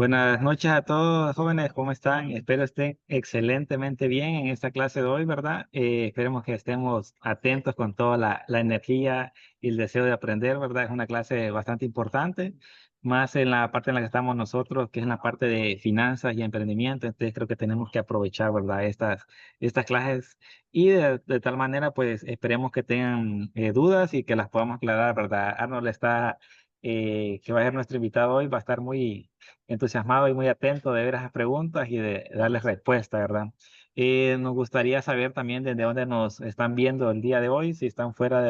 Buenas noches a todos, jóvenes, ¿cómo están? Espero estén excelentemente bien en esta clase de hoy, ¿verdad? Esperemos que estemos atentos con toda la energía y el deseo de aprender, ¿verdad? Es una clase bastante importante, más en la parte en la que estamos nosotros, que es en la parte de finanzas y emprendimiento. Entonces creo que tenemos que aprovechar, ¿verdad? Estas clases y de tal manera, pues esperemos que tengan dudas y que las podamos aclarar, ¿verdad? Arnold está, que va a ser nuestro invitado hoy, va a estar muy entusiasmado y muy atento de ver esas preguntas y de darles respuesta, ¿verdad? Nos gustaría saber también desde dónde nos están viendo el día de hoy, si están fuera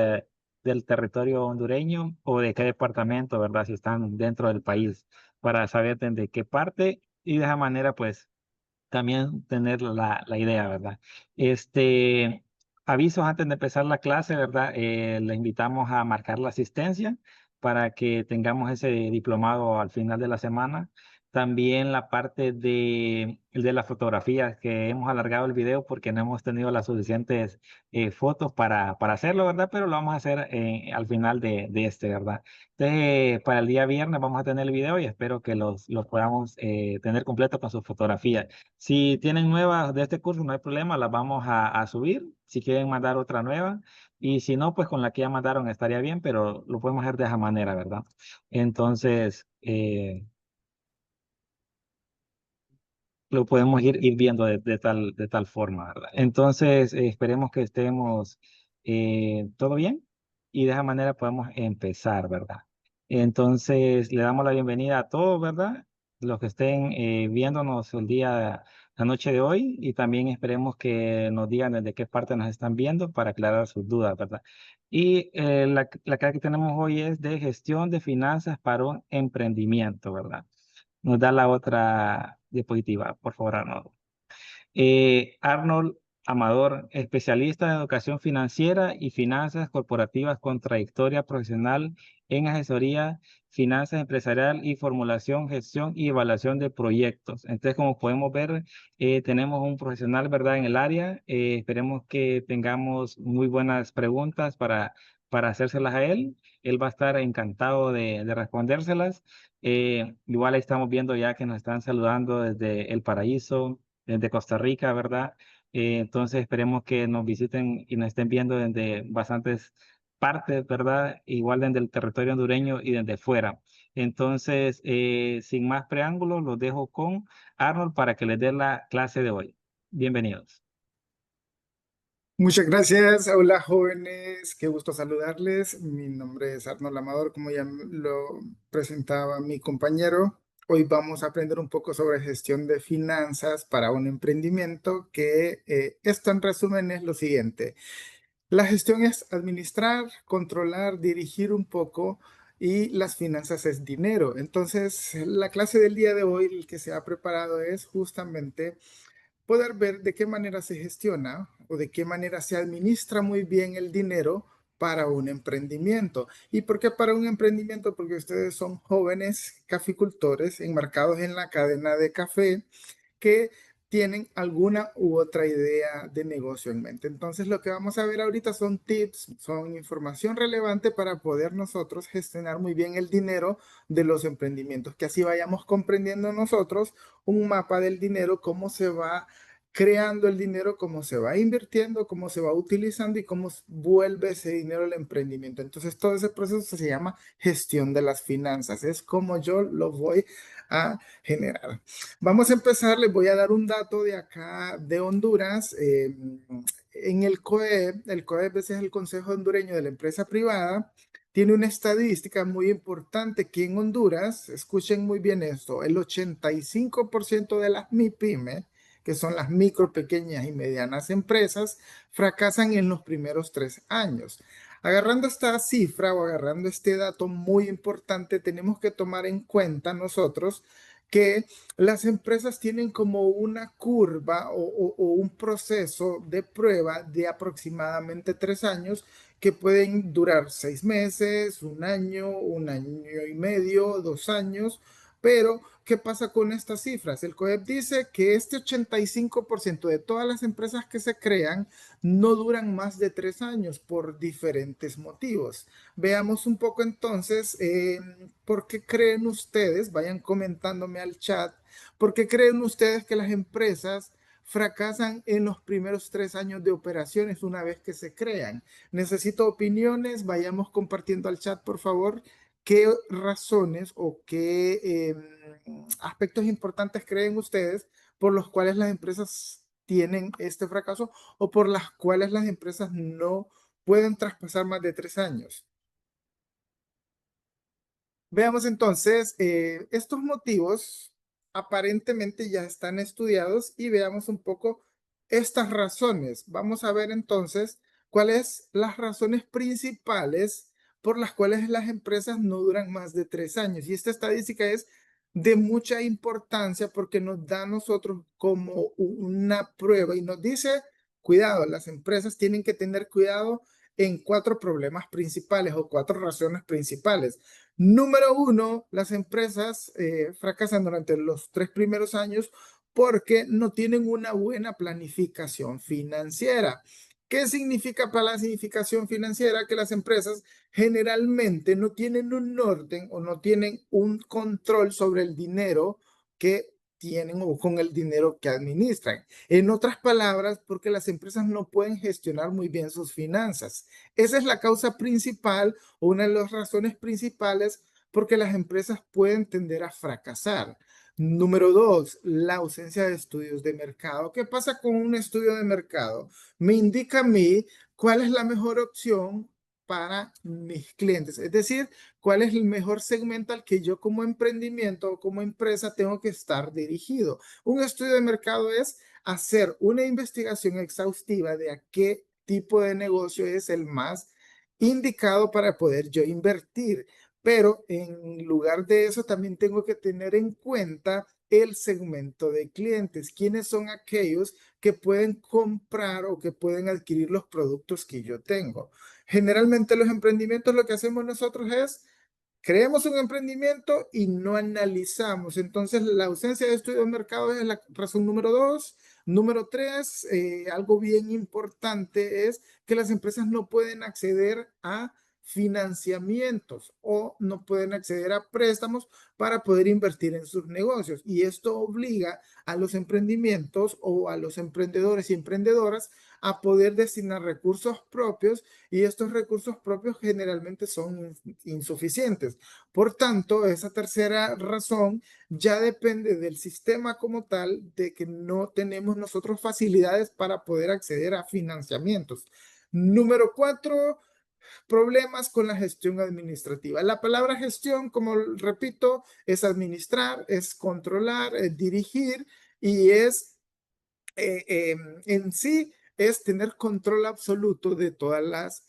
del territorio hondureño o de qué departamento, ¿verdad? Si están dentro del país, para saber desde qué parte y de esa manera, pues, también tener la idea, ¿verdad? Este, avisos antes de empezar la clase, ¿verdad? Le invitamos a marcar la asistencia para que tengamos ese diplomado al final de la semana. También la parte de las fotografías, que hemos alargado el video porque no hemos tenido las suficientes fotos para hacerlo, ¿verdad? Pero lo vamos a hacer al final de este, ¿verdad? Entonces, para el día viernes vamos a tener el video y espero que los podamos tener completo con sus fotografías. Si tienen nuevas de este curso, no hay problema, las vamos a subir. Si quieren mandar otra nueva. Y si no, pues con la que ya mandaron estaría bien, pero lo podemos hacer de esa manera, ¿verdad? Entonces, lo podemos ir viendo de tal forma, ¿verdad? Entonces, esperemos que estemos todo bien y de esa manera podemos empezar, ¿verdad? Entonces, le damos la bienvenida a todos, ¿verdad? Los que estén viéndonos la noche de hoy y también esperemos que nos digan desde qué parte nos están viendo para aclarar sus dudas, ¿verdad? Y la clase que tenemos hoy es de gestión de finanzas para un emprendimiento, ¿verdad? Nos da la otra diapositiva, por favor, Arnold. Arnold Amador, especialista en educación financiera y finanzas corporativas con trayectoria profesional en asesoría, finanzas empresarial y formulación, gestión y evaluación de proyectos. Entonces, como podemos ver, tenemos un profesional, ¿verdad?, en el área. Esperemos que tengamos muy buenas preguntas para hacérselas a él. Él va a estar encantado de respondérselas. Igual ahí estamos viendo ya que nos están saludando desde El Paraíso, desde Costa Rica, ¿verdad? Entonces esperemos que nos visiten y nos estén viendo desde bastantes partes, ¿verdad? Igual desde el territorio hondureño y desde fuera. Entonces, sin más preámbulos, los dejo con Arnold para que les dé la clase de hoy. Bienvenidos. Muchas gracias. Hola jóvenes, qué gusto saludarles. Mi nombre es Arnold Amador, como ya lo presentaba mi compañero. Hoy vamos a aprender un poco sobre gestión de finanzas para un emprendimiento que esto en resumen es lo siguiente. La gestión es administrar, controlar, dirigir un poco y las finanzas es dinero. Entonces, la clase del día de hoy, el que se ha preparado es justamente poder ver de qué manera se gestiona o de qué manera se administra muy bien el dinero para un emprendimiento. ¿Y por qué para un emprendimiento? Porque ustedes son jóvenes caficultores enmarcados en la cadena de café que tienen alguna u otra idea de negocio en mente. Entonces, lo que vamos a ver ahorita son tips, son información relevante para poder nosotros gestionar muy bien el dinero de los emprendimientos, que así vayamos comprendiendo nosotros un mapa del dinero, cómo se va creando el dinero, cómo se va invirtiendo, cómo se va utilizando y cómo vuelve ese dinero al emprendimiento. Entonces, todo ese proceso se llama gestión de las finanzas. Es como yo lo voy a generar. Vamos a empezar, les voy a dar un dato de acá de Honduras. En el COEP ese es el Consejo Hondureño de la Empresa Privada, tiene una estadística muy importante que en Honduras, escuchen muy bien esto, el 85% de las MIPYME, que son las micro, pequeñas y medianas empresas, fracasan en los primeros 3 años. Agarrando esta cifra o agarrando este dato muy importante, tenemos que tomar en cuenta nosotros que las empresas tienen como una curva o un proceso de prueba de aproximadamente 3 años que pueden durar 6 meses, un año y medio, 2 años, Pero, ¿qué pasa con estas cifras? El COEP dice que este 85% de todas las empresas que se crean no duran más de 3 años por diferentes motivos. Veamos un poco entonces, ¿por qué creen ustedes? Vayan comentándome al chat. ¿Por qué creen ustedes que las empresas fracasan en los primeros 3 años de operaciones una vez que se crean? Necesito opiniones, vayamos compartiendo al chat, por favor. ¿Qué razones o qué aspectos importantes creen ustedes por los cuales las empresas tienen este fracaso o por las cuales las empresas no pueden traspasar más de 3 años? Veamos entonces, estos motivos aparentemente ya están estudiados y veamos un poco estas razones. Vamos a ver entonces cuáles las razones principales por las cuales las empresas no duran más de 3 años. Y esta estadística es de mucha importancia porque nos da a nosotros como una prueba y nos dice, cuidado, las empresas tienen que tener cuidado en 4 problemas principales o 4 razones principales. Número uno, las empresas fracasan durante los 3 primeros años porque no tienen una buena planificación financiera. ¿Qué significa planificación financiera? Que las empresas generalmente no tienen un orden o no tienen un control sobre el dinero que tienen o con el dinero que administran. En otras palabras, porque las empresas no pueden gestionar muy bien sus finanzas. Esa es la causa principal, una de las razones principales porque las empresas pueden tender a fracasar. Número dos, la ausencia de estudios de mercado. ¿Qué pasa con un estudio de mercado? Me indica a mí cuál es la mejor opción para mis clientes, es decir, cuál es el mejor segmento al que yo como emprendimiento o como empresa tengo que estar dirigido. Un estudio de mercado es hacer una investigación exhaustiva de a qué tipo de negocio es el más indicado para poder yo invertir. Pero en lugar de eso, también tengo que tener en cuenta el segmento de clientes. ¿Quiénes son aquellos que pueden comprar o que pueden adquirir los productos que yo tengo? Generalmente los emprendimientos lo que hacemos nosotros es creemos un emprendimiento y no analizamos. Entonces, la ausencia de estudio de mercado es la razón número dos. Número tres, algo bien importante es que las empresas no pueden acceder a financiamientos o no pueden acceder a préstamos para poder invertir en sus negocios. Y esto obliga a los emprendimientos o a los emprendedores y emprendedoras a poder destinar recursos propios y estos recursos propios generalmente son insuficientes. Por tanto, esa tercera razón ya depende del sistema como tal, de que no tenemos nosotros facilidades para poder acceder a financiamientos. Número cuatro, problemas con la gestión administrativa. La palabra gestión, como repito, es administrar, es controlar, es dirigir y es en sí es tener control absoluto de todas las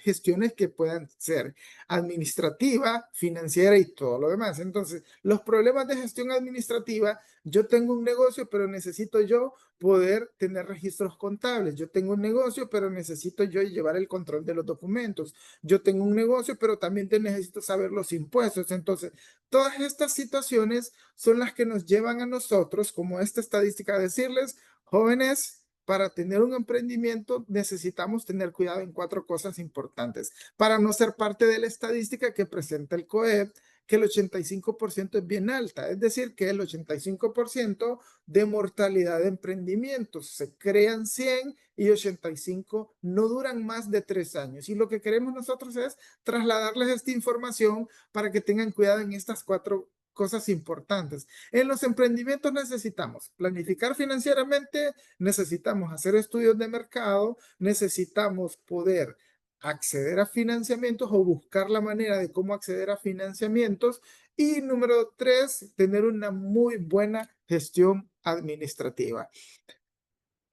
gestiones que puedan ser administrativa, financiera y todo lo demás. Entonces, los problemas de gestión administrativa, yo tengo un negocio, pero necesito yo poder tener registros contables. Yo tengo un negocio, pero necesito yo llevar el control de los documentos. Yo tengo un negocio, pero también necesito saber los impuestos. Entonces, todas estas situaciones son las que nos llevan a nosotros, como esta estadística, a decirles, jóvenes, para tener un emprendimiento necesitamos tener cuidado en 4 cosas importantes. Para no ser parte de la estadística que presenta el COEP, que el 85% es bien alta, es decir, que el 85% de mortalidad de emprendimientos. Se crean 100 y 85 no duran más de 3 años. Y lo que queremos nosotros es trasladarles esta información para que tengan cuidado en estas 4 cosas importantes. En los emprendimientos necesitamos planificar financieramente, necesitamos hacer estudios de mercado, necesitamos poder acceder a financiamientos o buscar la manera de cómo acceder a financiamientos. Y número tres, tener una muy buena gestión administrativa.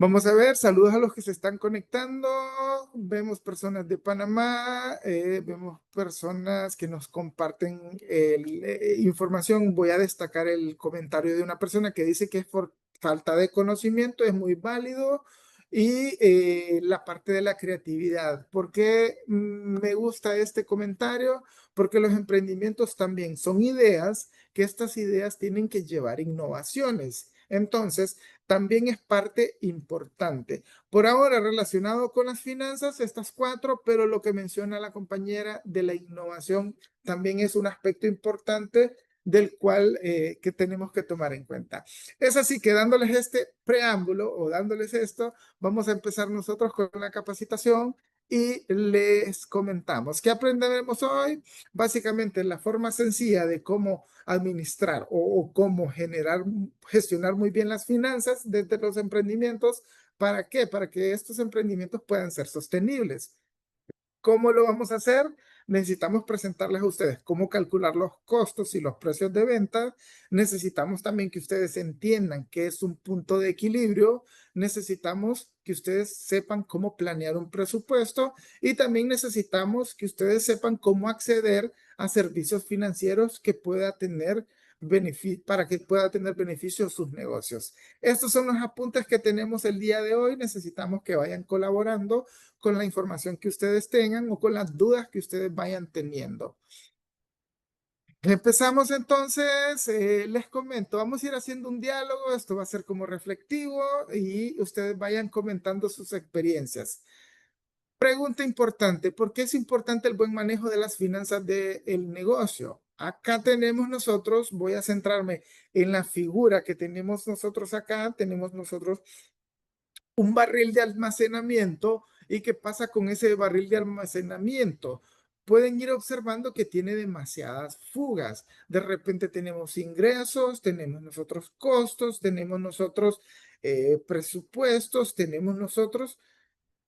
Vamos a ver, saludos a los que se están conectando. Vemos personas de Panamá, vemos personas que nos comparten información. Voy a destacar el comentario de una persona que dice que es por falta de conocimiento, es muy válido. Y la parte de la creatividad. ¿Por qué me gusta este comentario? Porque los emprendimientos también son ideas, que estas ideas tienen que llevar innovaciones. Entonces, también es parte importante. Por ahora, relacionado con las finanzas, estas cuatro, pero lo que menciona la compañera de la innovación también es un aspecto importante del cual que tenemos que tomar en cuenta. Es así que dándoles este preámbulo o dándoles esto, vamos a empezar nosotros con la capacitación y les comentamos. ¿Qué aprenderemos hoy? Básicamente la forma sencilla de cómo administrar o cómo gestionar muy bien las finanzas desde los emprendimientos. ¿Para qué? Para que estos emprendimientos puedan ser sostenibles. ¿Cómo lo vamos a hacer? Necesitamos presentarles a ustedes cómo calcular los costos y los precios de venta. Necesitamos también que ustedes entiendan qué es un punto de equilibrio. Necesitamos que ustedes sepan cómo planear un presupuesto y también necesitamos que ustedes sepan cómo acceder a servicios financieros que pueda tener para que pueda tener beneficios sus negocios. Estos son los apuntes que tenemos el día de hoy. Necesitamos que vayan colaborando con la información que ustedes tengan o con las dudas que ustedes vayan teniendo. Empezamos entonces, les comento, vamos a ir haciendo un diálogo, esto va a ser como reflectivo y ustedes vayan comentando sus experiencias. Pregunta importante, ¿por qué es importante el buen manejo de las finanzas del negocio? Acá tenemos nosotros, voy a centrarme en la figura que tenemos nosotros acá, tenemos nosotros un barril de almacenamiento. ¿Y qué pasa con ese barril de almacenamiento? Pueden ir observando que tiene demasiadas fugas. De repente tenemos ingresos, tenemos nosotros costos, tenemos nosotros presupuestos, tenemos nosotros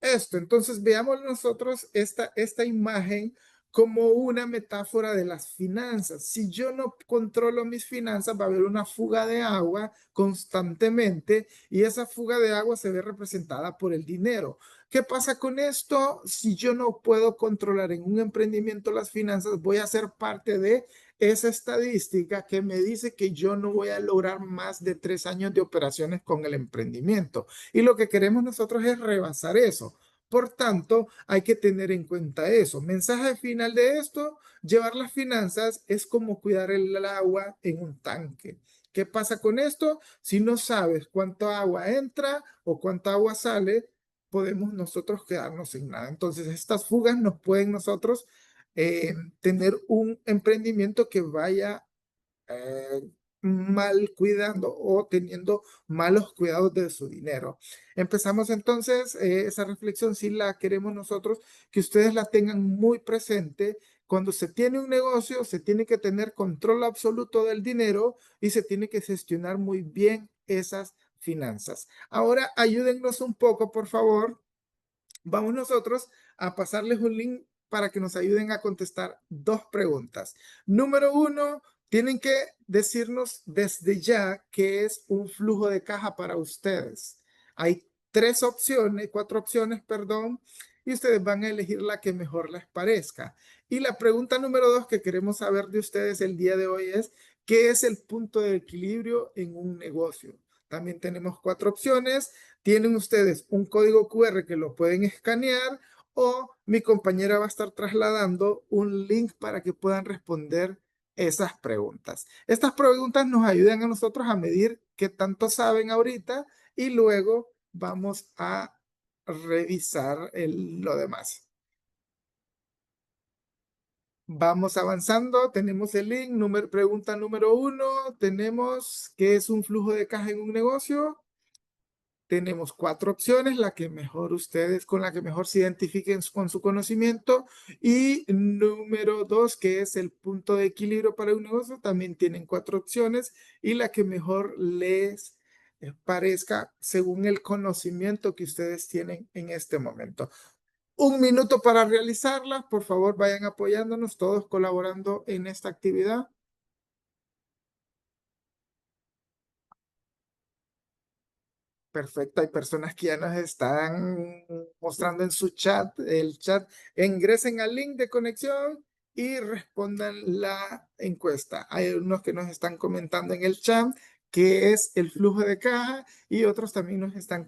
esto. Entonces veamos nosotros esta imagen como una metáfora de las finanzas. Si yo no controlo mis finanzas, va a haber una fuga de agua constantemente y esa fuga de agua se ve representada por el dinero. ¿Qué pasa con esto? Si yo no puedo controlar en un emprendimiento las finanzas, voy a ser parte de esa estadística que me dice que yo no voy a lograr más de 3 años de operaciones con el emprendimiento. Y lo que queremos nosotros es rebasar eso. Por tanto, hay que tener en cuenta eso. Mensaje final de esto, llevar las finanzas es como cuidar el agua en un tanque. ¿Qué pasa con esto? Si no sabes cuánto agua entra o cuánta agua sale, podemos nosotros quedarnos sin nada. Entonces, estas fugas nos pueden nosotros tener un emprendimiento que vaya eh, mal cuidando o teniendo malos cuidados de su dinero. Empezamos entonces esa reflexión, si la queremos nosotros, que ustedes la tengan muy presente. Cuando se tiene un negocio, se tiene que tener control absoluto del dinero y se tiene que gestionar muy bien esas finanzas. Ahora, ayúdennos un poco, por favor. Vamos nosotros a pasarles un link para que nos ayuden a contestar 2 preguntas. Número 1, tienen que decirnos desde ya qué es un flujo de caja para ustedes. Hay 4 opciones, perdón, y ustedes van a elegir la que mejor les parezca. Y la pregunta número 2 que queremos saber de ustedes el día de hoy es, ¿qué es el punto de equilibrio en un negocio? También tenemos 4 opciones. Tienen ustedes un código QR que lo pueden escanear o mi compañera va a estar trasladando un link para que puedan responder esas preguntas. Estas preguntas nos ayudan a nosotros a medir qué tanto saben ahorita y luego vamos a revisar lo demás. Vamos avanzando, tenemos el link, pregunta número 1, tenemos ¿qué es un flujo de caja en un negocio? Tenemos 4 opciones, con la que mejor se identifiquen con su conocimiento. Y número 2, que es el punto de equilibrio para un negocio, también tienen 4 opciones y la que mejor les parezca según el conocimiento que ustedes tienen en este momento. 1 minuto para realizarla. Por favor, vayan apoyándonos, todos colaborando en esta actividad. Perfecto, hay personas que ya nos están mostrando en su chat, el chat. Ingresen al link de conexión y respondan la encuesta. Hay unos que nos están comentando en el chat qué es el flujo de caja y otros también nos están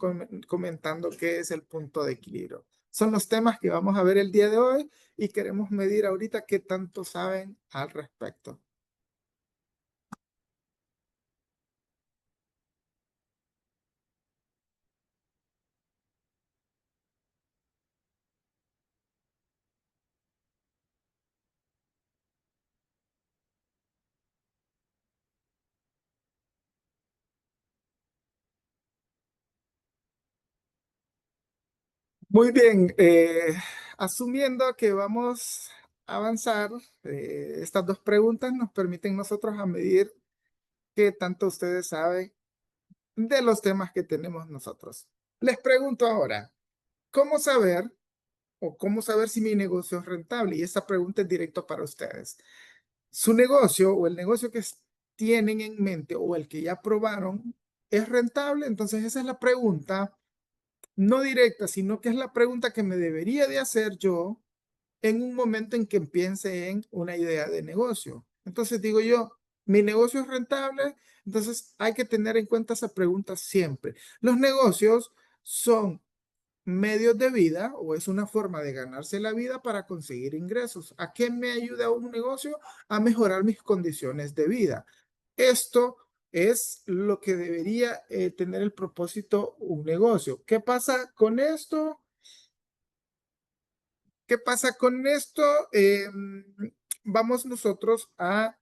comentando qué es el punto de equilibrio. Son los temas que vamos a ver el día de hoy y queremos medir ahorita qué tanto saben al respecto. Muy bien, asumiendo que vamos a avanzar, estas dos preguntas nos permiten nosotros a medir qué tanto ustedes saben de los temas que tenemos nosotros. Les pregunto ahora, ¿cómo saber o cómo saber si mi negocio es rentable? Y esta pregunta es directa para ustedes. Su negocio o el negocio que tienen en mente o el que ya probaron es rentable. Entonces esa es la pregunta, no directa, sino que es la pregunta que me debería de hacer yo en un momento en que piense en una idea de negocio. Entonces digo yo, mi negocio es rentable, entonces hay que tener en cuenta esa pregunta siempre. Los negocios son medios de vida o es una forma de ganarse la vida para conseguir ingresos. ¿A qué me ayuda un negocio? A mejorar mis condiciones de vida. Esto es lo que debería tener el propósito un negocio. ¿Qué pasa con esto? ¿Qué pasa con esto? Vamos nosotros a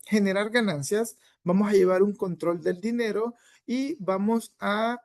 generar ganancias, vamos a llevar un control del dinero y vamos a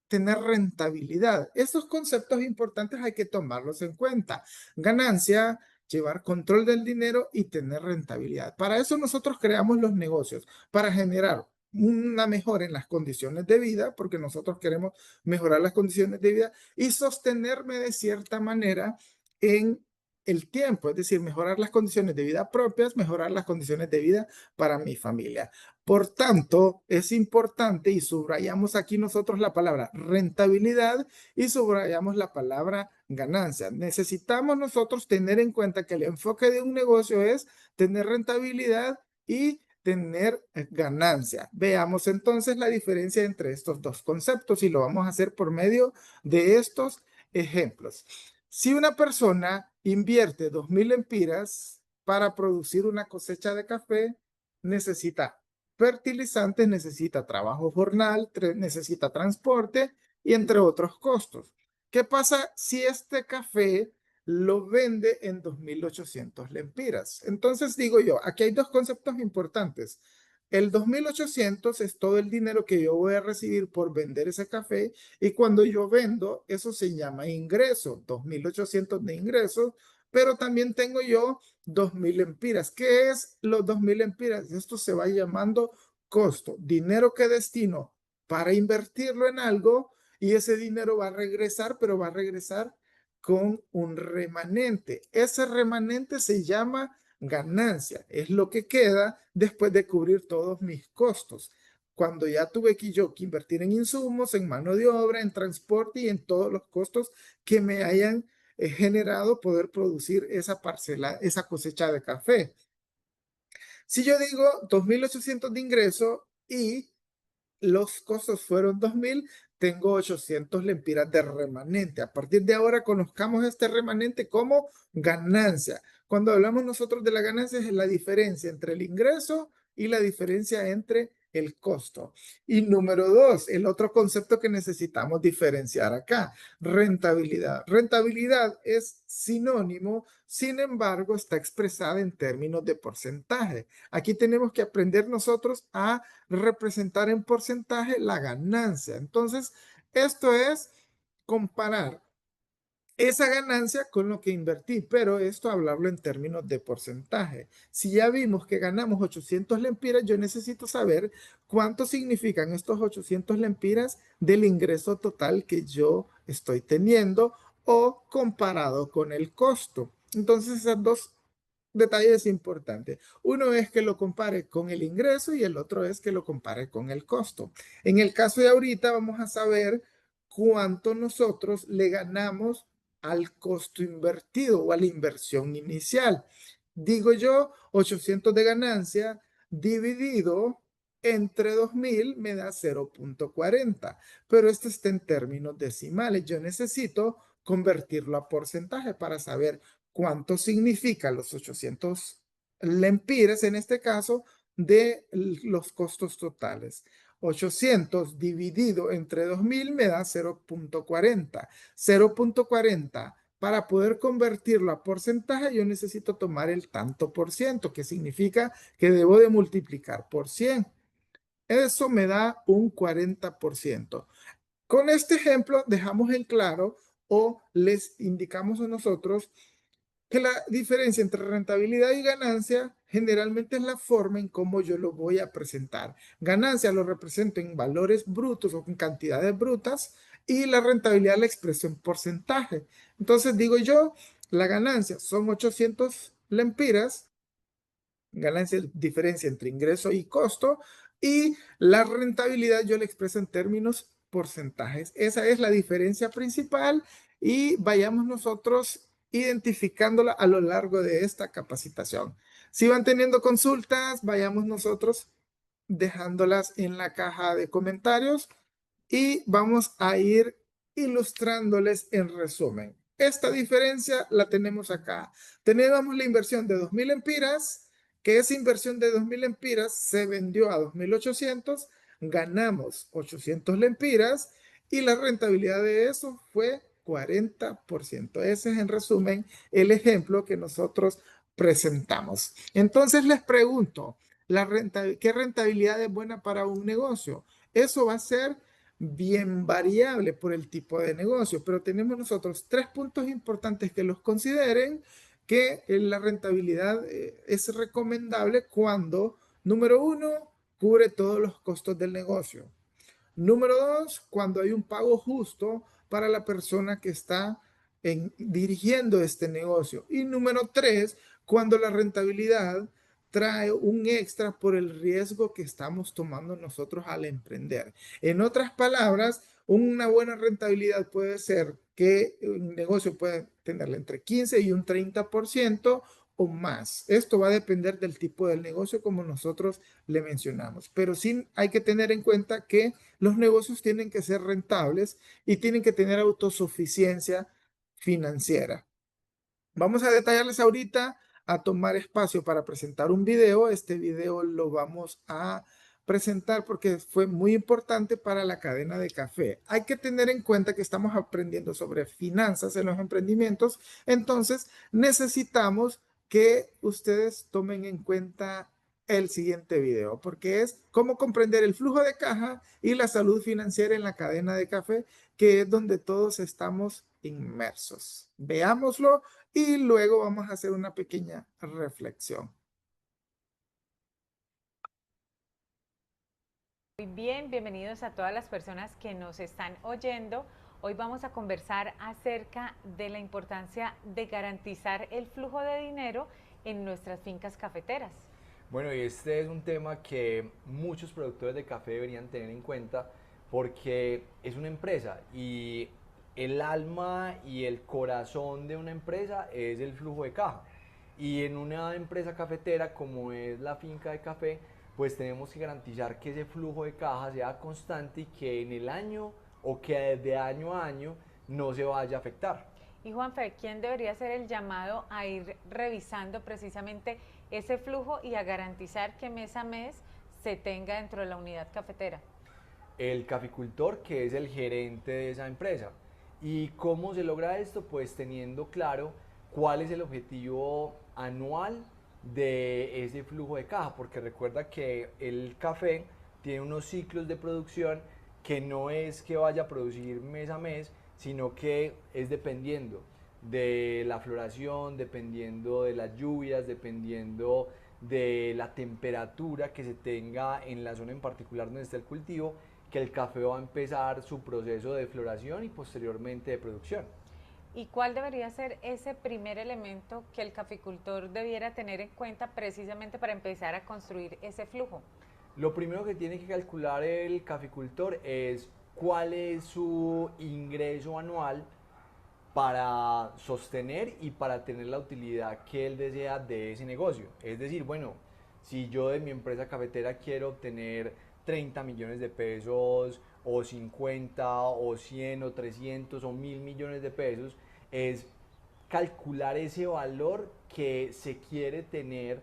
tener rentabilidad. Estos conceptos importantes hay que tomarlos en cuenta. Ganancia, llevar control del dinero y tener rentabilidad. Para eso nosotros creamos los negocios, para generar una mejora en las condiciones de vida, porque nosotros queremos mejorar las condiciones de vida y sostenerme de cierta manera en el tiempo, es decir, mejorar las condiciones de vida propias, mejorar las condiciones de vida para mi familia. Por tanto, es importante y subrayamos aquí nosotros la palabra rentabilidad y subrayamos la palabra ganancia. Necesitamos nosotros tener en cuenta que el enfoque de un negocio es tener rentabilidad y tener ganancia. Veamos entonces la diferencia entre estos dos conceptos y lo vamos a hacer por medio de estos ejemplos. Si una persona invierte 2.000 lempiras para producir una cosecha de café, necesita fertilizantes, necesita trabajo jornal, necesita transporte y entre otros costos. ¿Qué pasa si este café lo vende en 2.800 lempiras? Entonces digo yo, aquí hay dos conceptos importantes. El 2.800 es todo el dinero que yo voy a recibir por vender ese café y cuando yo vendo, eso se llama ingreso, 2.800 de ingresos, pero también tengo yo 2.000 lempiras. ¿Qué es los 2.000 lempiras? Esto se va llamando costo, dinero que destino para invertirlo en algo y ese dinero va a regresar, pero va a regresar con un remanente. Ese remanente se llama ganancia, es lo que queda después de cubrir todos mis costos. Cuando ya tuve que yo que invertir en insumos, en mano de obra, en transporte y en todos los costos que me hayan generado poder producir esa parcela, esa cosecha de café. Si yo digo 2.800 de ingreso y los costos fueron 2.000, tengo 800 lempiras de remanente. A partir de ahora conozcamos este remanente como ganancia. Cuando hablamos nosotros de la ganancia es la diferencia entre el ingreso y la diferencia entre el costo. Y número dos, el otro concepto que necesitamos diferenciar acá, rentabilidad. Rentabilidad es sinónimo, sin embargo, está expresada en términos de porcentaje. Aquí tenemos que aprender nosotros a representar en porcentaje la ganancia. Entonces, esto es comparar esa ganancia con lo que invertí, pero esto hablarlo en términos de porcentaje. Si ya vimos que ganamos 800 lempiras, yo necesito saber cuánto significan estos 800 lempiras del ingreso total que yo estoy teniendo o comparado con el costo. Entonces, esas dos detalles importantes. Uno es que lo compare con el ingreso y el otro es que lo compare con el costo. En el caso de ahorita vamos a saber cuánto nosotros le ganamos al costo invertido o a la inversión inicial. Digo yo, 800 de ganancia dividido entre 2000 me da 0,40, pero esto está en términos decimales. Yo necesito convertirlo a porcentaje para saber cuánto significa los 800 lempiras, en este caso, de los costos totales. 800 dividido entre 2000 me da 0,40. 0,40. Para poder convertirlo a porcentaje, yo necesito tomar el tanto por ciento, que significa que debo de multiplicar por 100. Eso me da un 40%. Con este ejemplo dejamos en claro o les indicamos a nosotros que la diferencia entre rentabilidad y ganancia generalmente es la forma en cómo yo lo voy a presentar. Ganancia lo represento en valores brutos o en cantidades brutas y la rentabilidad la expreso en porcentaje. Entonces digo yo, la ganancia son 800 lempiras, ganancia, diferencia entre ingreso y costo, y la rentabilidad yo la expreso en términos porcentajes. Esa es la diferencia principal y vayamos nosotros identificándola a lo largo de esta capacitación. Si van teniendo consultas, vayamos nosotros dejándolas en la caja de comentarios y vamos a ir ilustrándoles en resumen. Esta diferencia la tenemos acá. Tenemos la inversión de 2000 empiras, que esa inversión de 2000 empiras se vendió a 2800, ganamos 800 lempiras y la rentabilidad de eso fue 40%. Ese es en resumen el ejemplo que nosotros presentamos. Entonces les pregunto, ¿qué rentabilidad es buena para un negocio? Eso va a ser bien variable por el tipo de negocio, pero tenemos nosotros tres puntos importantes que los consideren, que la rentabilidad es recomendable cuando, número uno, cubre todos los costos del negocio. Número dos, cuando hay un pago justo para la persona que está dirigiendo este negocio. Y número tres, cuando la rentabilidad trae un extra por el riesgo que estamos tomando nosotros al emprender. En otras palabras, una buena rentabilidad puede ser que un negocio puede tenerle entre 15 y un 30% o más. Esto va a depender del tipo del negocio, como nosotros le mencionamos. Pero sí hay que tener en cuenta que los negocios tienen que ser rentables y tienen que tener autosuficiencia financiera. Vamos a detallarles ahorita, a tomar espacio para presentar un video. Este video lo vamos a presentar porque fue muy importante para la cadena de café. Hay que tener en cuenta que estamos aprendiendo sobre finanzas en los emprendimientos, entonces necesitamos que ustedes tomen en cuenta el siguiente video, porque es cómo comprender el flujo de caja y la salud financiera en la cadena de café, que es donde todos estamos inmersos. Veámoslo y luego vamos a hacer una pequeña reflexión. Muy bien, bienvenidos a todas las personas que nos están oyendo. Hoy vamos a conversar acerca de la importancia de garantizar el flujo de dinero en nuestras fincas cafeteras. Bueno, y este es un tema que muchos productores de café deberían tener en cuenta porque es una empresa y el alma y el corazón de una empresa es el flujo de caja. Y en una empresa cafetera como es la finca de café, pues tenemos que garantizar que ese flujo de caja sea constante y que en el año o que de año a año no se vaya a afectar. Y Juanfe, ¿quién debería hacer el llamado a ir revisando precisamente ese flujo y a garantizar que mes a mes se tenga dentro de la unidad cafetera? El caficultor, que es el gerente de esa empresa. ¿Y cómo se logra esto? Pues teniendo claro cuál es el objetivo anual de ese flujo de caja, porque recuerda que el café tiene unos ciclos de producción que no es que vaya a producir mes a mes, sino que es dependiendo de la floración, dependiendo de las lluvias, dependiendo de la temperatura que se tenga en la zona en particular donde está el cultivo, que el café va a empezar su proceso de floración y posteriormente de producción. ¿Y cuál debería ser ese primer elemento que el caficultor debiera tener en cuenta precisamente para empezar a construir ese flujo? Lo primero que tiene que calcular el caficultor es cuál es su ingreso anual para sostener y para tener la utilidad que él desea de ese negocio. Es decir, bueno, Si yo de mi empresa cafetera quiero obtener 30 millones de pesos o 50 o 100 o 300 o 1000 millones de pesos, es calcular ese valor que se quiere tener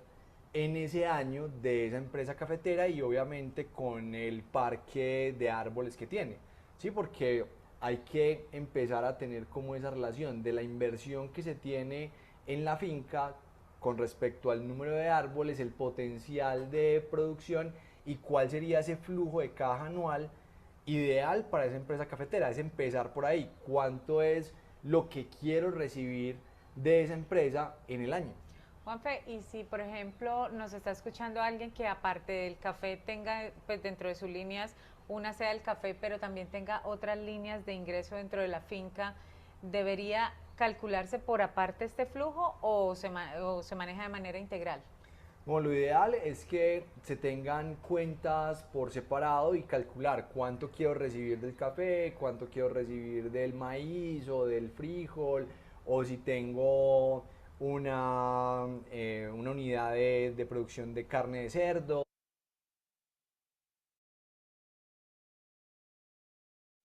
en ese año de esa empresa cafetera y obviamente con el parque de árboles que tiene. Sí, porque hay que empezar a tener como esa relación de la inversión que se tiene en la finca con respecto al número de árboles, el potencial de producción y cuál sería ese flujo de caja anual ideal para esa empresa cafetera. Es empezar por ahí. ¿Cuánto es lo que quiero recibir de esa empresa en el año? Juanfe, y si por ejemplo nos está escuchando alguien que aparte del café tenga pues dentro de sus líneas una sea el café, pero también tenga otras líneas de ingreso dentro de la finca, ¿debería calcularse por aparte este flujo o se maneja de manera integral? Bueno, lo ideal es que se tengan cuentas por separado y calcular cuánto quiero recibir del café, cuánto quiero recibir del maíz o del frijol, o si tengo una unidad de producción de carne de cerdo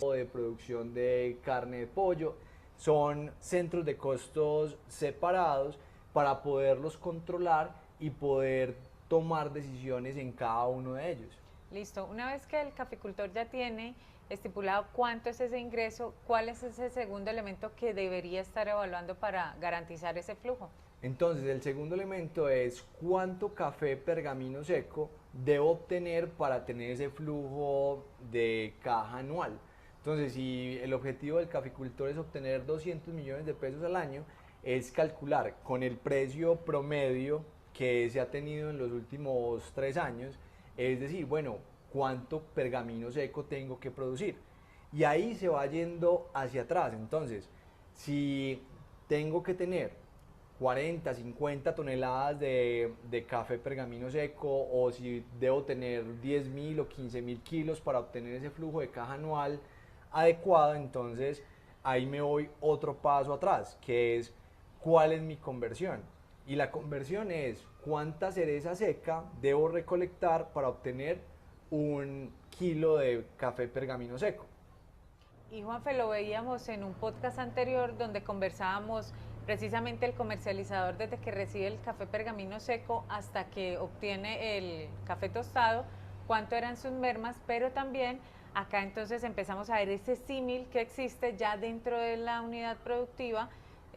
o de producción de carne de pollo. Son centros de costos separados para poderlos controlar y poder tomar decisiones en cada uno de ellos. Listo. Una vez que el caficultor ya tiene estipulado cuánto es ese ingreso, ¿cuál es ese segundo elemento que debería estar evaluando para garantizar ese flujo? Entonces, el segundo elemento es cuánto café pergamino seco debo obtener para tener ese flujo de caja anual. Entonces, si el objetivo del caficultor es obtener 200 millones de pesos al año, es calcular con el precio promedio que se ha tenido en los últimos 3 años, es decir, bueno, cuánto pergamino seco tengo que producir. Y ahí se va yendo hacia atrás. Entonces, si tengo que tener 40, 50 toneladas de café pergamino seco o si debo tener 10.000 o 15.000 kilos para obtener ese flujo de caja anual adecuado, entonces ahí me voy otro paso atrás, que es cuál es mi conversión. Y la conversión es cuánta cereza seca debo recolectar para obtener 1 kilo de café pergamino seco. Y Juanfe, lo veíamos en un podcast anterior donde conversábamos precisamente el comercializador desde que recibe el café pergamino seco hasta que obtiene el café tostado, cuánto eran sus mermas, pero también acá entonces empezamos a ver ese símil que existe ya dentro de la unidad productiva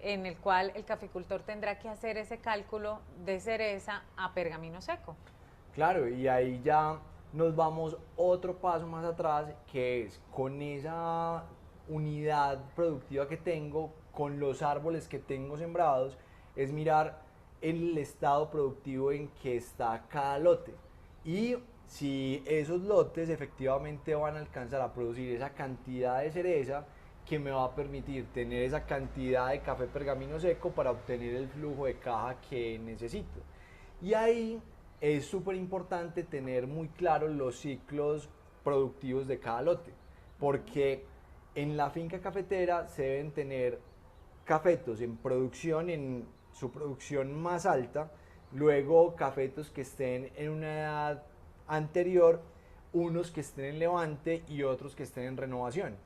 en el cual el caficultor tendrá que hacer ese cálculo de cereza a pergamino seco. Claro, y ahí ya nos vamos otro paso más atrás, que es con esa unidad productiva que tengo, con los árboles que tengo sembrados, es mirar el estado productivo en que está cada lote. Y si esos lotes efectivamente van a alcanzar a producir esa cantidad de cereza que me va a permitir tener esa cantidad de café pergamino seco para obtener el flujo de caja que necesito. Y ahí es súper importante tener muy claros los ciclos productivos de cada lote, porque en la finca cafetera se deben tener cafetos en producción, en su producción más alta, luego cafetos que estén en una edad anterior, unos que estén en levante y otros que estén en renovación.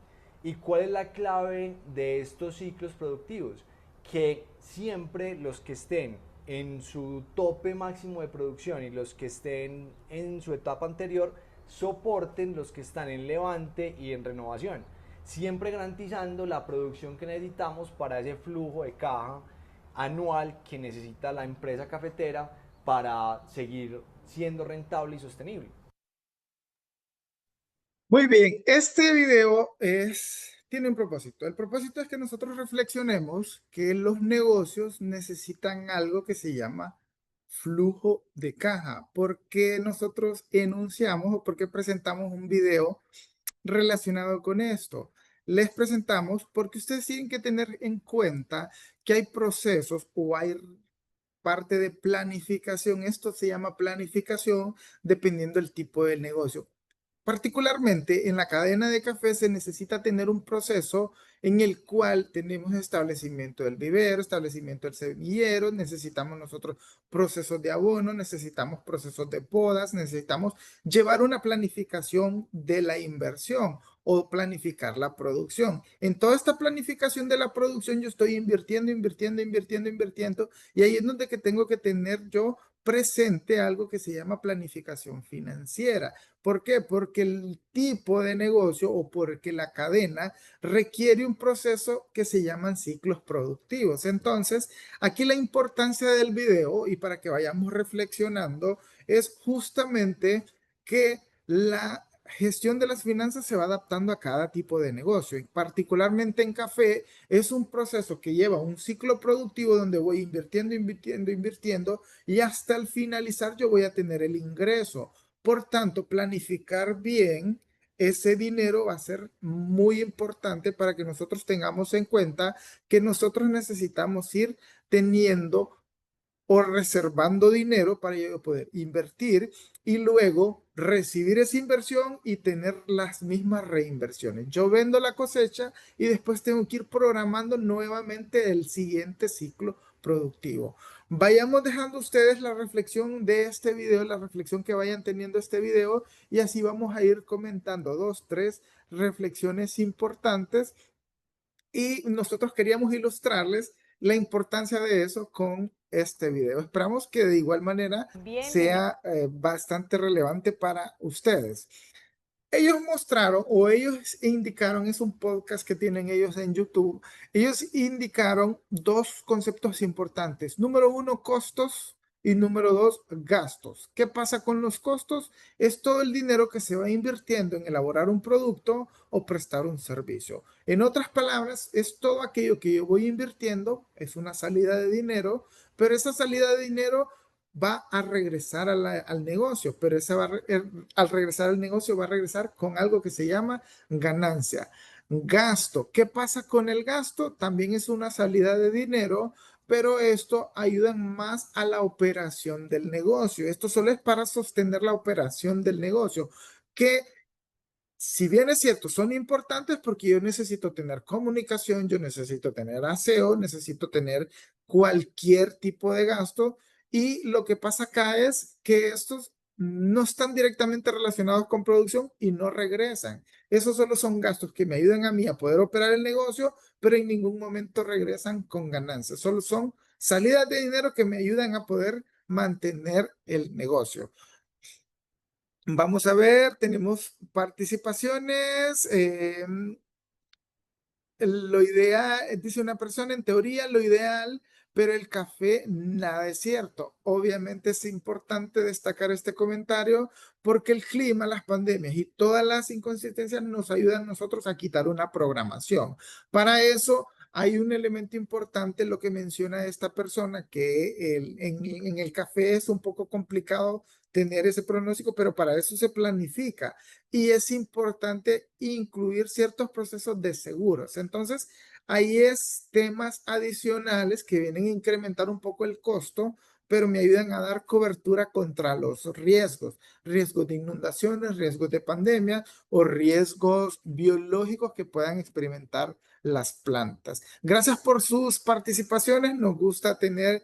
¿Y cuál es la clave de estos ciclos productivos? Que siempre los que estén en su tope máximo de producción y los que estén en su etapa anterior soporten los que están en levante y en renovación, siempre garantizando la producción que necesitamos para ese flujo de caja anual que necesita la empresa cafetera para seguir siendo rentable y sostenible. Muy bien, este video tiene un propósito. El propósito es que nosotros reflexionemos que los negocios necesitan algo que se llama flujo de caja. ¿Por qué nosotros enunciamos o por qué presentamos un video relacionado con esto? Les presentamos porque ustedes tienen que tener en cuenta que hay procesos o hay parte de planificación. Esto se llama planificación dependiendo del tipo de negocio. Particularmente en la cadena de café se necesita tener un proceso en el cual tenemos establecimiento del vivero, establecimiento del semillero, necesitamos nosotros procesos de abono, necesitamos procesos de podas, necesitamos llevar una planificación de la inversión o planificar la producción. En toda esta planificación de la producción yo estoy invirtiendo, y ahí es donde que tengo que tener yo presente algo que se llama planificación financiera. ¿Por qué? Porque el tipo de negocio o porque la cadena requiere un proceso que se llaman ciclos productivos. Entonces, aquí la importancia del video, y para que vayamos reflexionando, es justamente que la gestión de las finanzas se va adaptando a cada tipo de negocio. Y particularmente en café, es un proceso que lleva un ciclo productivo donde voy invirtiendo, y hasta el finalizar yo voy a tener el ingreso. Por tanto, planificar bien ese dinero va a ser muy importante para que nosotros tengamos en cuenta que nosotros necesitamos ir teniendo o reservando dinero para yo poder invertir y luego recibir esa inversión y tener las mismas reinversiones. Yo vendo la cosecha y después tengo que ir programando nuevamente el siguiente ciclo productivo. Vayamos dejando ustedes la reflexión de este video, la reflexión que vayan teniendo este video, y así vamos a ir comentando 2, 3 reflexiones importantes, y nosotros queríamos ilustrarles la importancia de eso con este video. Esperamos que de igual manera sea bastante relevante para ustedes. Ellos mostraron, o ellos indicaron, es un podcast que tienen ellos en YouTube, ellos indicaron dos conceptos importantes. Número uno, costos, y número dos, gastos. ¿Qué pasa con los costos? Es todo el dinero que se va invirtiendo en elaborar un producto o prestar un servicio. En otras palabras, es todo aquello que yo voy invirtiendo, es una salida de dinero, pero esa salida de dinero va a regresar al negocio, pero al regresar al negocio va a regresar con algo que se llama ganancia. Gasto. ¿Qué pasa con el gasto? También es una salida de dinero, pero esto ayuda más a la operación del negocio. Esto solo es para sostener la operación del negocio, que si bien es cierto, son importantes porque yo necesito tener comunicación, yo necesito tener aseo, necesito tener cualquier tipo de gasto, y lo que pasa acá es que estos no están directamente relacionados con producción y no regresan. Esos solo son gastos que me ayudan a mí a poder operar el negocio, pero en ningún momento regresan con ganancias. Solo son salidas de dinero que me ayudan a poder mantener el negocio. Vamos a ver, tenemos participaciones. Lo ideal, dice una persona, en teoría lo ideal, pero el café nada es cierto. Obviamente es importante destacar este comentario porque el clima, las pandemias y todas las inconsistencias nos ayudan a nosotros a quitar una programación. Para eso hay un elemento importante, lo que menciona esta persona, que en el café es un poco complicado tener ese pronóstico, pero para eso se planifica. Y es importante incluir ciertos procesos de seguros. Entonces, ahí es temas adicionales que vienen a incrementar un poco el costo, pero me ayudan a dar cobertura contra los riesgos de inundaciones, riesgos de pandemia o riesgos biológicos que puedan experimentar las plantas. Gracias por sus participaciones. Nos gusta tener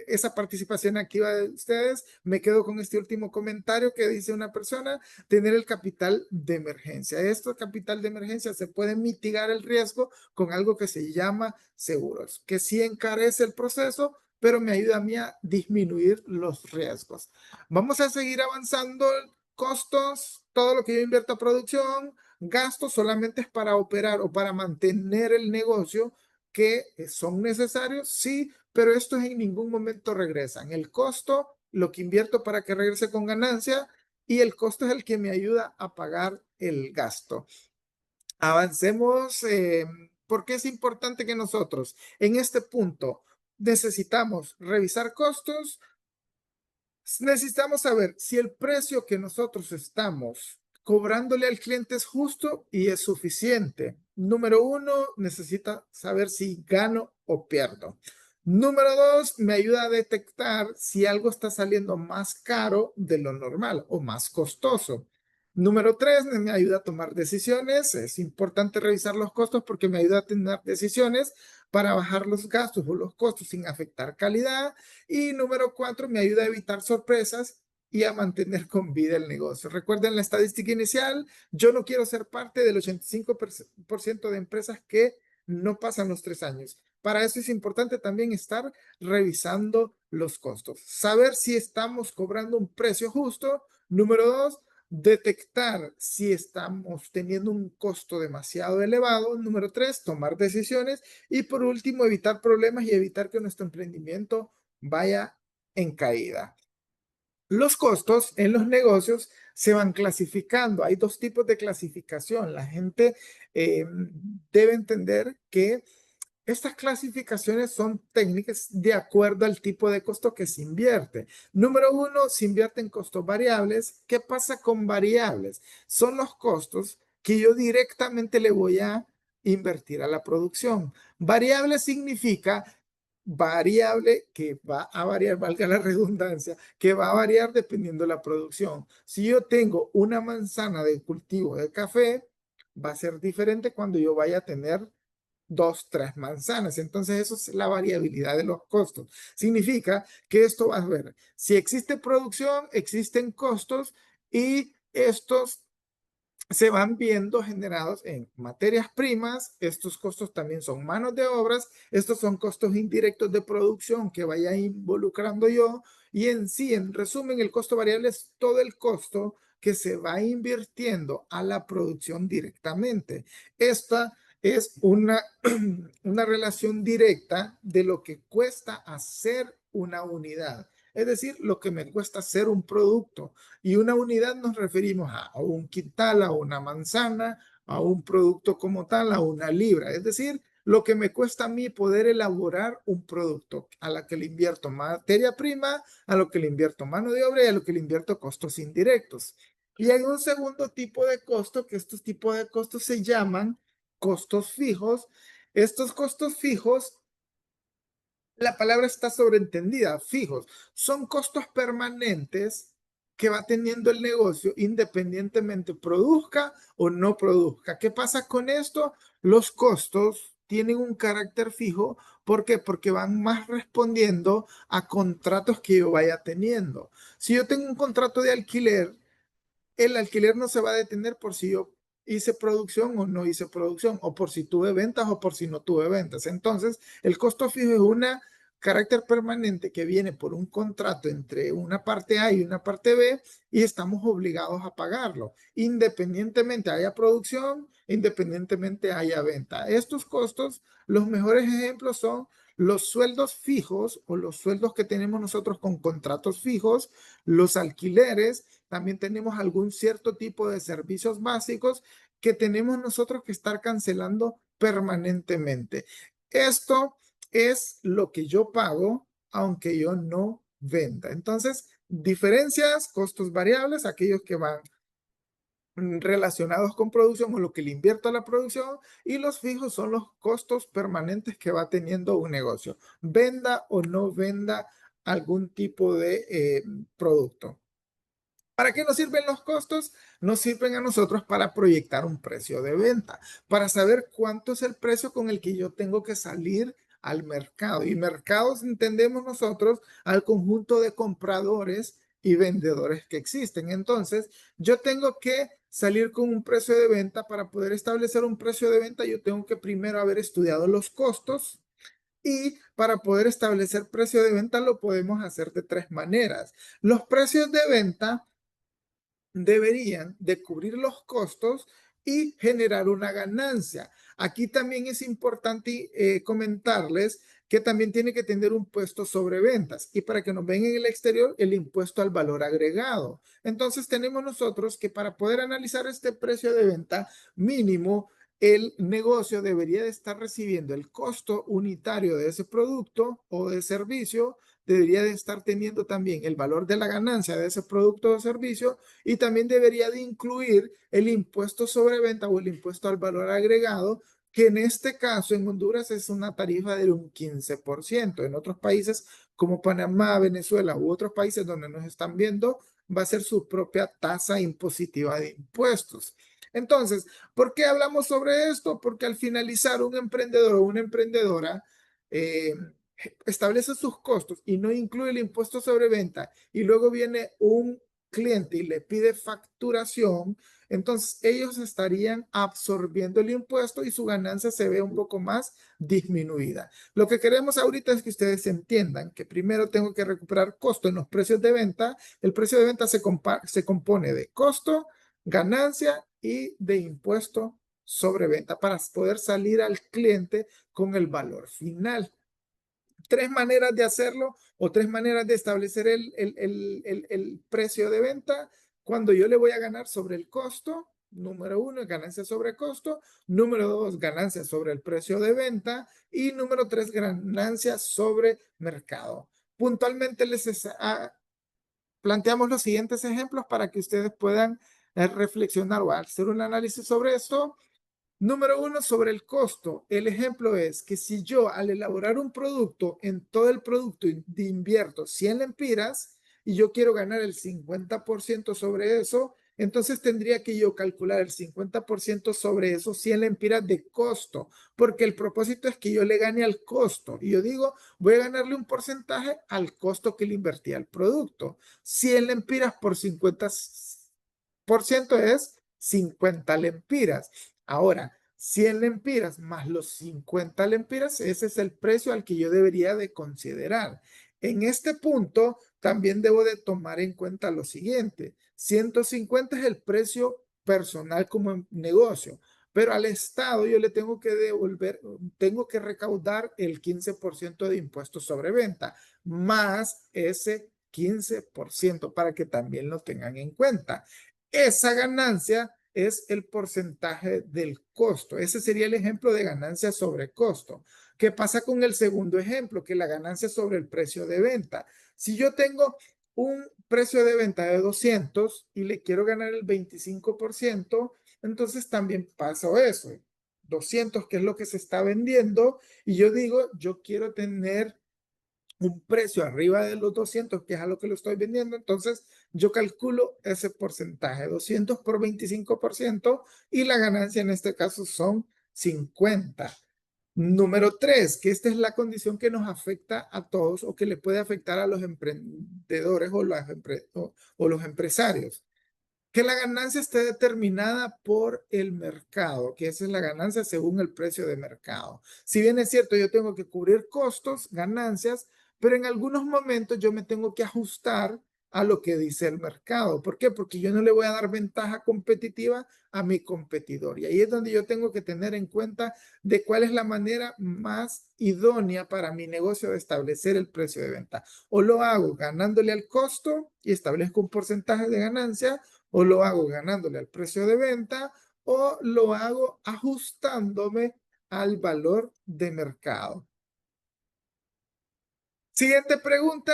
esa participación activa de ustedes. Me quedo con este último comentario que dice una persona: tener el capital de emergencia. Esto, capital de emergencia, se puede mitigar el riesgo con algo que se llama seguros, que sí encarece el proceso, pero me ayuda a mí a disminuir los riesgos. Vamos a seguir avanzando. Costos, todo lo que yo invierto a producción. Gastos solamente es para operar o para mantener el negocio, que son necesarios, sí, pero estos en ningún momento regresan. El costo, lo que invierto para que regrese con ganancia, y el costo es el que me ayuda a pagar el gasto. Avancemos. ¿Por qué es importante que nosotros en este punto necesitamos revisar costos? Necesitamos saber si el precio que nosotros estamos cobrándole al cliente es justo y es suficiente. Número uno, necesita saber si gano o pierdo. Número 2, me ayuda a detectar si algo está saliendo más caro de lo normal o más costoso. Número 3, me ayuda a tomar decisiones. Es importante revisar los costos porque me ayuda a tomar decisiones para bajar los gastos o los costos sin afectar calidad. Y número 4, me ayuda a evitar sorpresas y a mantener con vida el negocio. Recuerden la estadística inicial, yo no quiero ser parte del 85% de empresas que no pasan los 3 años. Para eso es importante también estar revisando los costos. Saber si estamos cobrando un precio justo. Número 2, detectar si estamos teniendo un costo demasiado elevado. Número 3, tomar decisiones. Y por último, evitar problemas y evitar que nuestro emprendimiento vaya en caída. Los costos en los negocios se van clasificando. Hay 2 tipos de clasificación. La gente debe entender que estas clasificaciones son técnicas de acuerdo al tipo de costo que se invierte. Número 1, se invierte en costos variables. ¿Qué pasa con variables? Son los costos que yo directamente le voy a invertir a la producción. Variable significa variable que va a variar, valga la redundancia, que va a variar dependiendo de la producción. Si yo tengo una manzana de cultivo de café, va a ser diferente cuando yo vaya a tener 2, 3 manzanas. Entonces, eso es la variabilidad de los costos. Significa que esto va a ver, si existe producción, existen costos y estos se van viendo generados en materias primas. Estos costos también son manos de obras. Estos son costos indirectos de producción que vaya involucrando yo. Y en sí, en resumen, el costo variable es todo el costo que se va invirtiendo a la producción directamente. Esta es una relación directa de lo que cuesta hacer una unidad. Es decir, lo que me cuesta hacer un producto. Y una unidad nos referimos a un quintal, a una manzana, a un producto como tal, a una libra. Es decir, lo que me cuesta a mí poder elaborar un producto, a la que le invierto materia prima, a lo que le invierto mano de obra y a lo que le invierto costos indirectos. Y hay un segundo tipo de costo, que estos tipos de costos se llaman costos fijos. Estos costos fijos, la palabra está sobreentendida, fijos. Son costos permanentes que va teniendo el negocio independientemente produzca o no produzca. ¿Qué pasa con esto? Los costos tienen un carácter fijo. ¿Por qué? Porque van más respondiendo a contratos que yo vaya teniendo. Si yo tengo un contrato de alquiler, el alquiler no se va a detener por si yo hice producción o no hice producción, o por si tuve ventas o por si no tuve ventas. Entonces, el costo fijo es un carácter permanente que viene por un contrato entre una parte A y una parte B y estamos obligados a pagarlo, independientemente haya producción, independientemente haya venta. Estos costos, los mejores ejemplos son los sueldos fijos o los sueldos que tenemos nosotros con contratos fijos, los alquileres. También tenemos algún cierto tipo de servicios básicos que tenemos nosotros que estar cancelando permanentemente. Esto es lo que yo pago aunque yo no venda. Entonces, diferencias, costos variables, aquellos que van relacionados con producción o lo que le invierto a la producción, y los fijos son los costos permanentes que va teniendo un negocio, venda o no venda algún tipo de producto. ¿Para qué nos sirven los costos? Nos sirven a nosotros para proyectar un precio de venta, para saber cuánto es el precio con el que yo tengo que salir al mercado. Y mercados entendemos nosotros al conjunto de compradores y vendedores que existen. Entonces, yo tengo que salir con un precio de venta. Para poder establecer un precio de venta, yo tengo que primero haber estudiado los costos. Y para poder establecer precio de venta lo podemos hacer de 3 maneras. Los precios de venta deberían de cubrir los costos y generar una ganancia. Aquí también es importante comentarles que también tiene que tener un impuesto sobre ventas, y para que nos ven en el exterior, el impuesto al valor agregado. Entonces tenemos nosotros que para poder analizar este precio de venta mínimo, el negocio debería de estar recibiendo el costo unitario de ese producto o de servicio, debería de estar teniendo también el valor de la ganancia de ese producto o servicio, y también debería de incluir el impuesto sobre venta o el impuesto al valor agregado, que en este caso en Honduras es una tarifa de un 15%. En otros países como Panamá, Venezuela u otros países donde nos están viendo, va a ser su propia tasa impositiva de impuestos. Entonces, ¿por qué hablamos sobre esto? Porque al finalizar un emprendedor o una emprendedora establece sus costos y no incluye el impuesto sobre venta y luego viene un cliente y le pide facturación, entonces ellos estarían absorbiendo el impuesto y su ganancia se ve un poco más disminuida. Lo que queremos ahorita es que ustedes entiendan que primero tengo que recuperar costo en los precios de venta. El precio de venta se compone de costo, ganancia y de impuesto sobre venta para poder salir al cliente con el valor final. Tres maneras de hacerlo o tres maneras de establecer el precio de venta cuando yo le voy a ganar sobre el costo. Número uno, ganancia sobre costo. Número dos, ganancia sobre el precio de venta. Y número tres, ganancia sobre mercado. Puntualmente les planteamos los siguientes ejemplos para que ustedes puedan reflexionar o hacer un análisis sobre esto. Número uno, sobre el costo. El ejemplo es que si yo al elaborar un producto, en todo el producto invierto 100 lempiras y yo quiero ganar el 50% sobre eso, entonces tendría que yo calcular el 50% sobre esos 100 lempiras de costo, porque el propósito es que yo le gane al costo. Y yo digo, voy a ganarle un porcentaje al costo que le invertí al producto. 100 lempiras por 50% es 50 lempiras. Ahora, 100 lempiras más los 50 lempiras, ese es el precio al que yo debería de considerar. En este punto, también debo de tomar en cuenta lo siguiente. 150 es el precio personal como negocio, pero al Estado yo le tengo que devolver, tengo que recaudar el 15% de impuestos sobre venta, más ese 15% para que también lo tengan en cuenta. Esa ganancia es el porcentaje del costo. Ese sería el ejemplo de ganancia sobre costo. ¿Qué pasa con el segundo ejemplo? Que la ganancia sobre el precio de venta. Si yo tengo un precio de venta de 200 y le quiero ganar el 25%, entonces también paso eso. 200, que es lo que se está vendiendo, y yo digo, yo quiero tener un precio arriba de los 200, que es a lo que lo estoy vendiendo, entonces yo calculo ese porcentaje, 200 por 25%, y la ganancia en este caso son 50. Número 3, que esta es la condición que nos afecta a todos o que le puede afectar a los emprendedores o los empresarios. Que la ganancia esté determinada por el mercado, que esa es la ganancia según el precio de mercado. Si bien es cierto, yo tengo que cubrir costos, ganancias, pero en algunos momentos yo me tengo que ajustar a lo que dice el mercado. ¿Por qué? Porque yo no le voy a dar ventaja competitiva a mi competidor. Y ahí es donde yo tengo que tener en cuenta de cuál es la manera más idónea para mi negocio de establecer el precio de venta. O lo hago ganándole al costo y establezco un porcentaje de ganancia, o lo hago ganándole al precio de venta, o lo hago ajustándome al valor de mercado. Siguiente pregunta,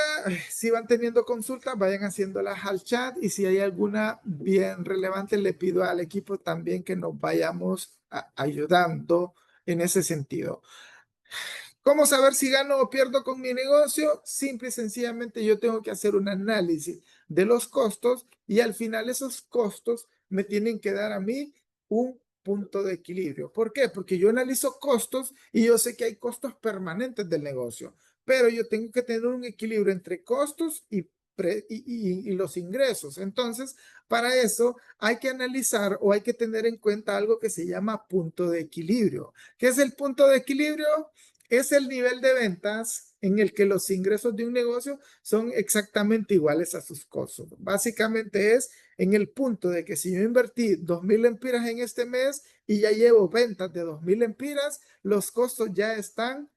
si van teniendo consultas, vayan haciéndolas al chat, y si hay alguna bien relevante, le pido al equipo también que nos vayamos ayudando en ese sentido. ¿Cómo saber si gano o pierdo con mi negocio? Simple y sencillamente yo tengo que hacer un análisis de los costos, y al final esos costos me tienen que dar a mí un punto de equilibrio. ¿Por qué? Porque yo analizo costos y yo sé que hay costos permanentes del negocio, pero yo tengo que tener un equilibrio entre costos y los ingresos. Entonces, para eso hay que analizar o hay que tener en cuenta algo que se llama punto de equilibrio. ¿Qué es el punto de equilibrio? Es el nivel de ventas en el que los ingresos de un negocio son exactamente iguales a sus costos. Básicamente es en el punto de que si yo invertí 2,000 lempiras en este mes y ya llevo ventas de 2,000 lempiras, los costos ya están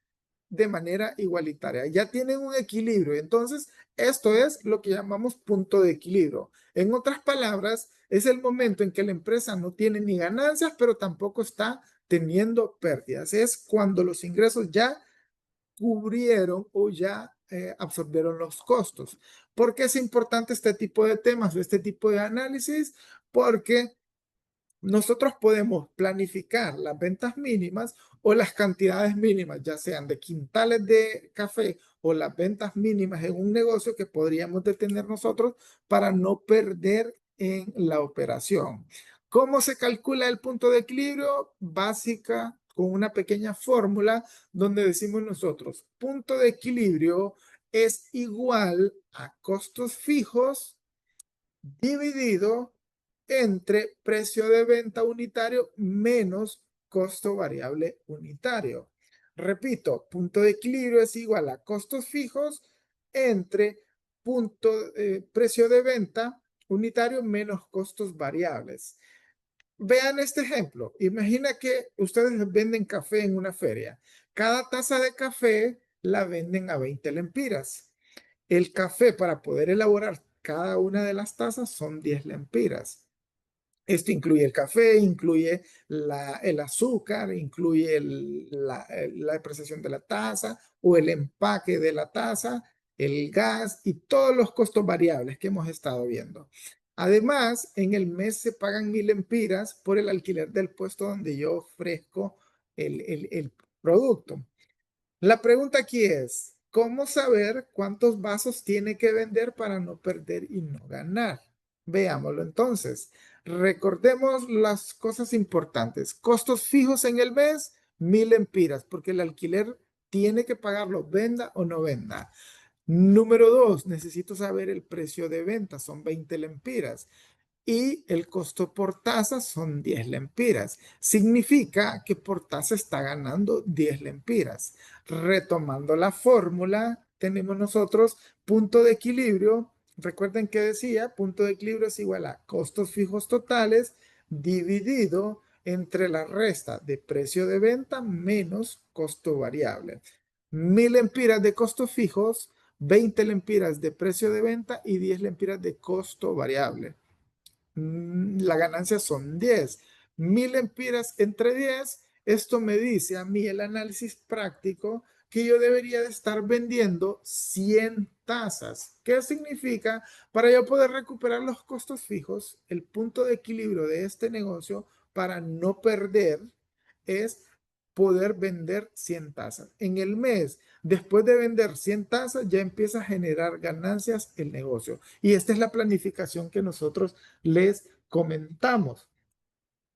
de manera igualitaria, ya tienen un equilibrio. Entonces, esto es lo que llamamos punto de equilibrio. En otras palabras, es el momento en que la empresa no tiene ni ganancias, pero tampoco está teniendo pérdidas. Es cuando los ingresos ya cubrieron o ya absorbieron los costos. ¿Por qué es importante este tipo de temas o este tipo de análisis? Porque nosotros podemos planificar las ventas mínimas o las cantidades mínimas, ya sean de quintales de café o las ventas mínimas en un negocio que podríamos detener nosotros para no perder en la operación. ¿Cómo se calcula el punto de equilibrio? Básica, con una pequeña fórmula donde decimos nosotros, punto de equilibrio es igual a costos fijos dividido entre precio de venta unitario menos costo variable unitario. Repito, punto de equilibrio es igual a costos fijos entre precio de venta unitario menos costos variables. Vean este ejemplo. Imagina que ustedes venden café en una feria. Cada taza de café la venden a 20 lempiras. El café, para poder elaborar cada una de las tazas, son 10 lempiras. Esto incluye el café, incluye el azúcar, incluye la depreciación de la taza o el empaque de la taza, el gas y todos los costos variables que hemos estado viendo. Además, en el mes se pagan 1000 lempiras por el alquiler del puesto donde yo ofrezco el producto. La pregunta aquí es, ¿cómo saber cuántos vasos tiene que vender para no perder y no ganar? Veámoslo entonces. Recordemos las cosas importantes. Costos fijos en el mes, 1000 lempiras, porque el alquiler tiene que pagarlo, venda o no venda. Número 2, necesito saber el precio de venta, son 20 lempiras. Y el costo por taza son 10 lempiras. Significa que por taza está ganando 10 lempiras. Retomando la fórmula, tenemos nosotros punto de equilibrio. Recuerden que decía, punto de equilibrio es igual a costos fijos totales dividido entre la resta de precio de venta menos costo variable. 1000 lempiras de costos fijos, 20 lempiras de precio de venta y 10 lempiras de costo variable. La ganancia son 10. 1000 lempiras entre 10. Esto me dice a mí el análisis práctico que yo debería de estar vendiendo 100 tazas. ¿Qué significa? Para yo poder recuperar los costos fijos, el punto de equilibrio de este negocio para no perder es poder vender 100 tazas. En el mes, después de vender 100 tazas, ya empieza a generar ganancias el negocio. Y esta es la planificación que nosotros les comentamos.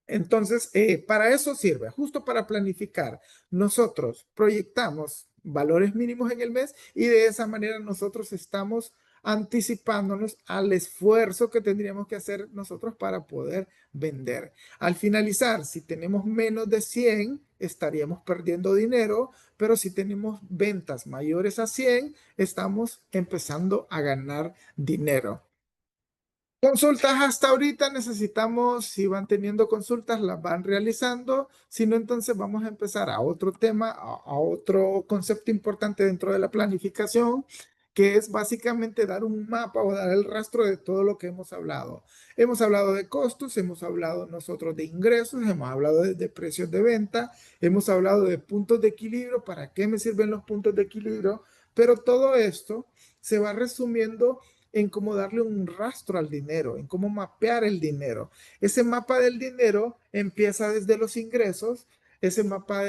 Entonces, para eso sirve, justo para planificar. Nosotros proyectamos valores mínimos en el mes y de esa manera nosotros estamos anticipándonos al esfuerzo que tendríamos que hacer nosotros para poder vender. Al finalizar, si tenemos menos de 100, estaríamos perdiendo dinero, pero si tenemos ventas mayores a 100, estamos empezando a ganar dinero. Consultas hasta ahorita necesitamos, si van teniendo consultas, las van realizando. Si no, entonces vamos a empezar a otro tema, a otro concepto importante dentro de la planificación, que es básicamente dar un mapa o dar el rastro de todo lo que hemos hablado. Hemos hablado de costos, hemos hablado nosotros de ingresos, hemos hablado de precios de venta, hemos hablado de puntos de equilibrio, para qué me sirven los puntos de equilibrio, pero todo esto se va resumiendo en cómo darle un rastro al dinero, en cómo mapear el dinero. Ese mapa del dinero empieza desde los ingresos, ese mapa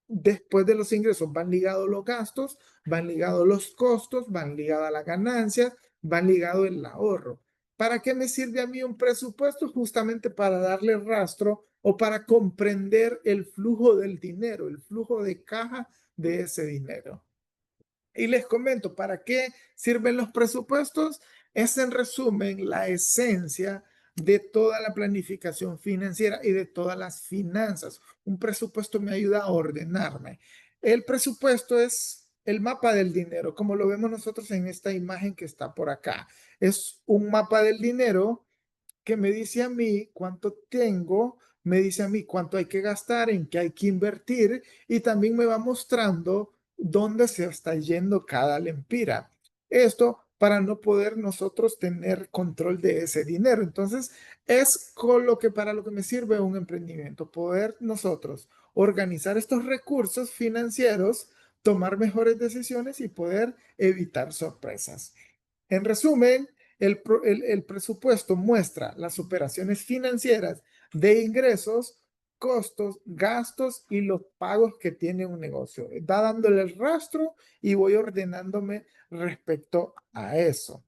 después de los ingresos van ligados los gastos, van ligados los costos, van ligadas las ganancias, van ligado el ahorro. ¿Para qué me sirve a mí un presupuesto? Justamente para darle rastro o para comprender el flujo del dinero, el flujo de caja de ese dinero. Y les comento, ¿para qué sirven los presupuestos? Es en resumen la esencia de toda la planificación financiera y de todas las finanzas. Un presupuesto me ayuda a ordenarme. El presupuesto es el mapa del dinero, como lo vemos nosotros en esta imagen que está por acá. Es un mapa del dinero que me dice a mí cuánto tengo, me dice a mí cuánto hay que gastar, en qué hay que invertir y también me va mostrando dónde se está yendo cada lempira. Esto para no poder nosotros tener control de ese dinero. Entonces, es para lo que me sirve un emprendimiento, poder nosotros organizar estos recursos financieros, tomar mejores decisiones y poder evitar sorpresas. En resumen, el presupuesto muestra las operaciones financieras de ingresos, costos, gastos y los pagos que tiene un negocio. Va dándole el rastro y voy ordenándome respecto a eso.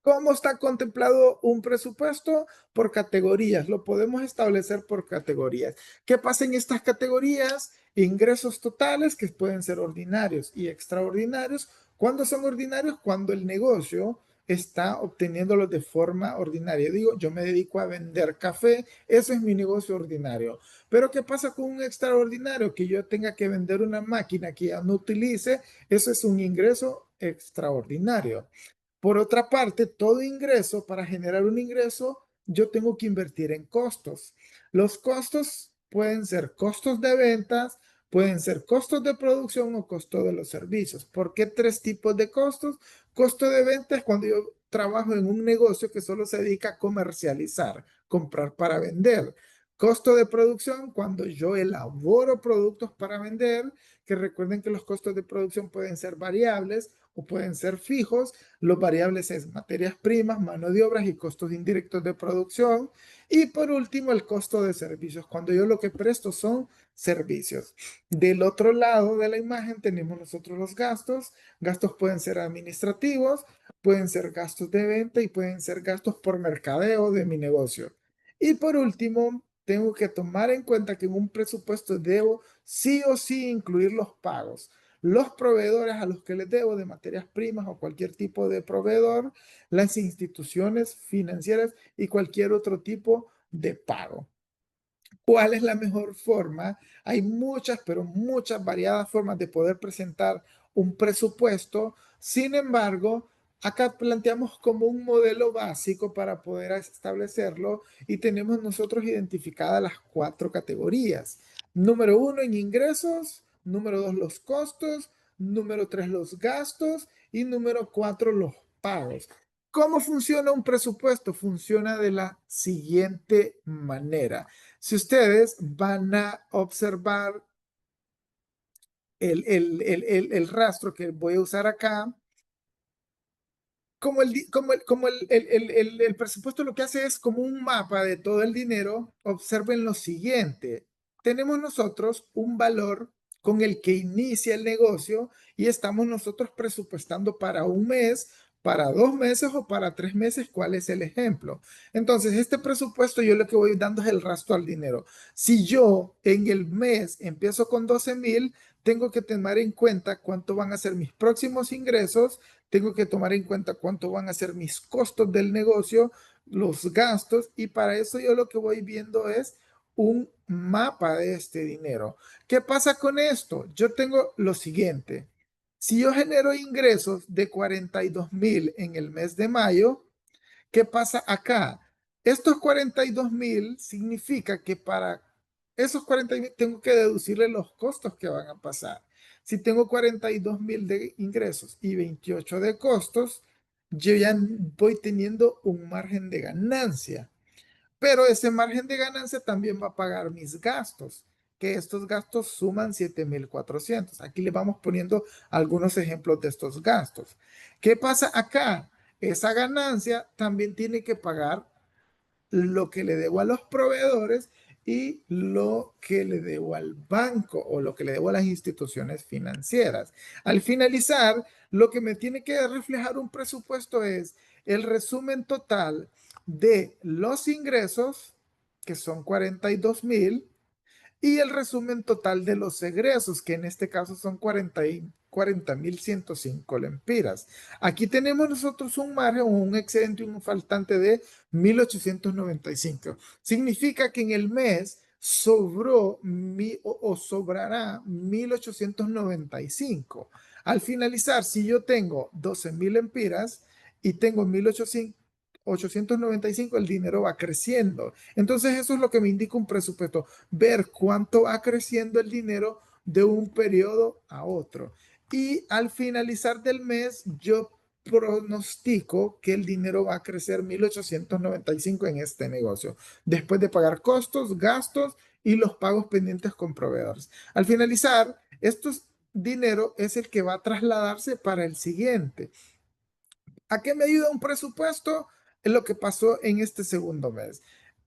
¿Cómo está contemplado un presupuesto? Por categorías. Lo podemos establecer por categorías. ¿Qué pasa en estas categorías? Ingresos totales, que pueden ser ordinarios y extraordinarios. ¿Cuándo son ordinarios? Cuando el negocio está obteniéndolos de forma ordinaria. Digo, yo me dedico a vender café, eso es mi negocio ordinario. Pero ¿qué pasa con un extraordinario? Que yo tenga que vender una máquina que ya no utilice, eso es un ingreso extraordinario. Por otra parte, todo ingreso, para generar un ingreso, yo tengo que invertir en costos. Los costos pueden ser costos de ventas, pueden ser costos de producción o costos de los servicios. ¿Por qué tres tipos de costos? Costo de venta es cuando yo trabajo en un negocio que solo se dedica a comercializar, comprar para vender. Costo de producción, cuando yo elaboro productos para vender, que recuerden que los costos de producción pueden ser variables o pueden ser fijos. Los variables es materias primas, mano de obras y costos indirectos de producción. Y por último, el costo de servicios, cuando yo lo que presto son servicios. Del otro lado de la imagen tenemos nosotros los gastos. Gastos pueden ser administrativos, pueden ser gastos de venta y pueden ser gastos por mercadeo de mi negocio. Y por último, tengo que tomar en cuenta que en un presupuesto debo sí o sí incluir los pagos. Los proveedores a los que les debo de materias primas o cualquier tipo de proveedor, las instituciones financieras y cualquier otro tipo de pago. ¿Cuál es la mejor forma? Hay muchas, pero muchas variadas formas de poder presentar un presupuesto. Sin embargo, acá planteamos como un modelo básico para poder establecerlo y tenemos nosotros identificadas las 4 categorías. Número 1 en ingresos, número 2 los costos, número 3 los gastos y número 4 los pagos. ¿Cómo funciona un presupuesto? Funciona de la siguiente manera. Si ustedes van a observar el rastro que voy a usar acá, el presupuesto lo que hace es como un mapa de todo el dinero. Observen lo siguiente. Tenemos nosotros un valor con el que inicia el negocio y estamos nosotros presupuestando para un mes, para 2 meses o para 3 meses. ¿Cuál es el ejemplo? Entonces, este presupuesto yo lo que voy dando es el rastro al dinero. Si yo en el mes empiezo con 12,000, tengo que tener en cuenta cuánto van a ser mis próximos ingresos, tengo que tomar en cuenta cuánto van a ser mis costos del negocio, los gastos, y para eso yo lo que voy viendo es un mapa de este dinero. ¿Qué pasa con esto? Yo tengo lo siguiente. Si yo genero ingresos de 42,000 en el mes de mayo, ¿qué pasa acá? Estos 42,000 significa que para esos 40,000 tengo que deducirle los costos que van a pasar. Si tengo 42,000 de ingresos y 28 de costos, yo ya voy teniendo un margen de ganancia. Pero ese margen de ganancia también va a pagar mis gastos, que estos gastos suman 7,400. Aquí le vamos poniendo algunos ejemplos de estos gastos. ¿Qué pasa acá? Esa ganancia también tiene que pagar lo que le debo a los proveedores y lo que le debo al banco o lo que le debo a las instituciones financieras. Al finalizar, lo que me tiene que reflejar un presupuesto es el resumen total de los ingresos, que son 42,000, y el resumen total de los egresos, que en este caso son 40,105 lempiras. Aquí tenemos nosotros un margen, un excedente, un faltante de 1,895. Significa que en el mes sobró o sobrará 1,895. Al finalizar, si yo tengo 12,000 lempiras y tengo 1,895, el dinero va creciendo. Entonces eso es lo que me indica un presupuesto, ver cuánto va creciendo el dinero de un periodo a otro. Y al finalizar del mes, yo pronostico que el dinero va a crecer 1,895 en este negocio, después de pagar costos, gastos y los pagos pendientes con proveedores. Al finalizar, estos dinero es el que va a trasladarse para el siguiente. ¿A qué me ayuda un presupuesto? Es lo que pasó en este segundo mes.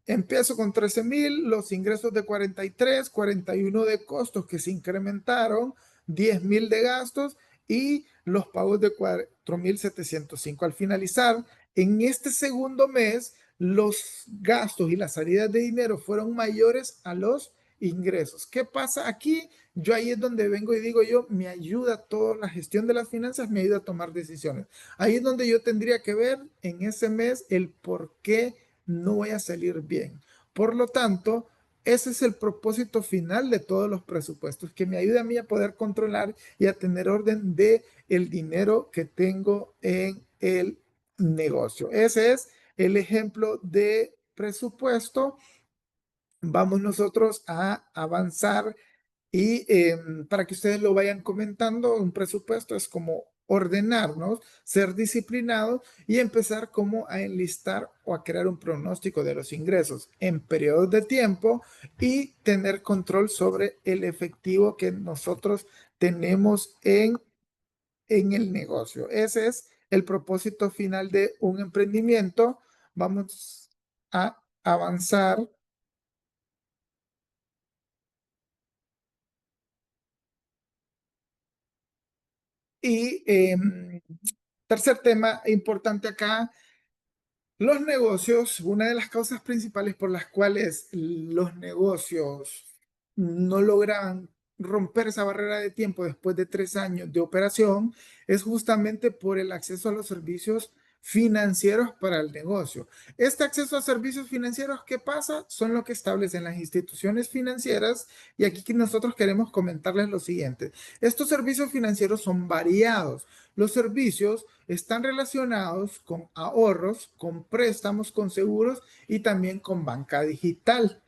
Empiezo con 13,000, los ingresos de 43, 41 de costos que se incrementaron, 10,000 de gastos y los pagos de 4,705. Al finalizar, en este segundo mes, los gastos y las salidas de dinero fueron mayores a los ingresos. ¿Qué pasa aquí? Yo ahí es donde vengo y digo yo, me ayuda toda la gestión de las finanzas, me ayuda a tomar decisiones. Ahí es donde yo tendría que ver en ese mes el por qué no voy a salir bien. Por lo tanto, ese es el propósito final de todos los presupuestos, que me ayude a mí a poder controlar y a tener orden de el dinero que tengo en el negocio. Ese es el ejemplo de presupuesto. Vamos nosotros a avanzar y para que ustedes lo vayan comentando, un presupuesto es como ordenarnos, ser disciplinados y empezar como a enlistar o a crear un pronóstico de los ingresos en periodos de tiempo y tener control sobre el efectivo que nosotros tenemos en el negocio. Ese es el propósito final de un emprendimiento. Vamos a avanzar. Y tercer tema importante acá, los negocios. Una de las causas principales por las cuales los negocios no logran romper esa barrera de tiempo después de 3 años de operación es justamente por el acceso a los servicios financieros para el negocio. Este acceso a servicios financieros, ¿qué pasa? Son lo que establecen las instituciones financieras y aquí que nosotros queremos comentarles lo siguiente. Estos servicios financieros son variados. Los servicios están relacionados con ahorros, con préstamos, con seguros y también con banca digital.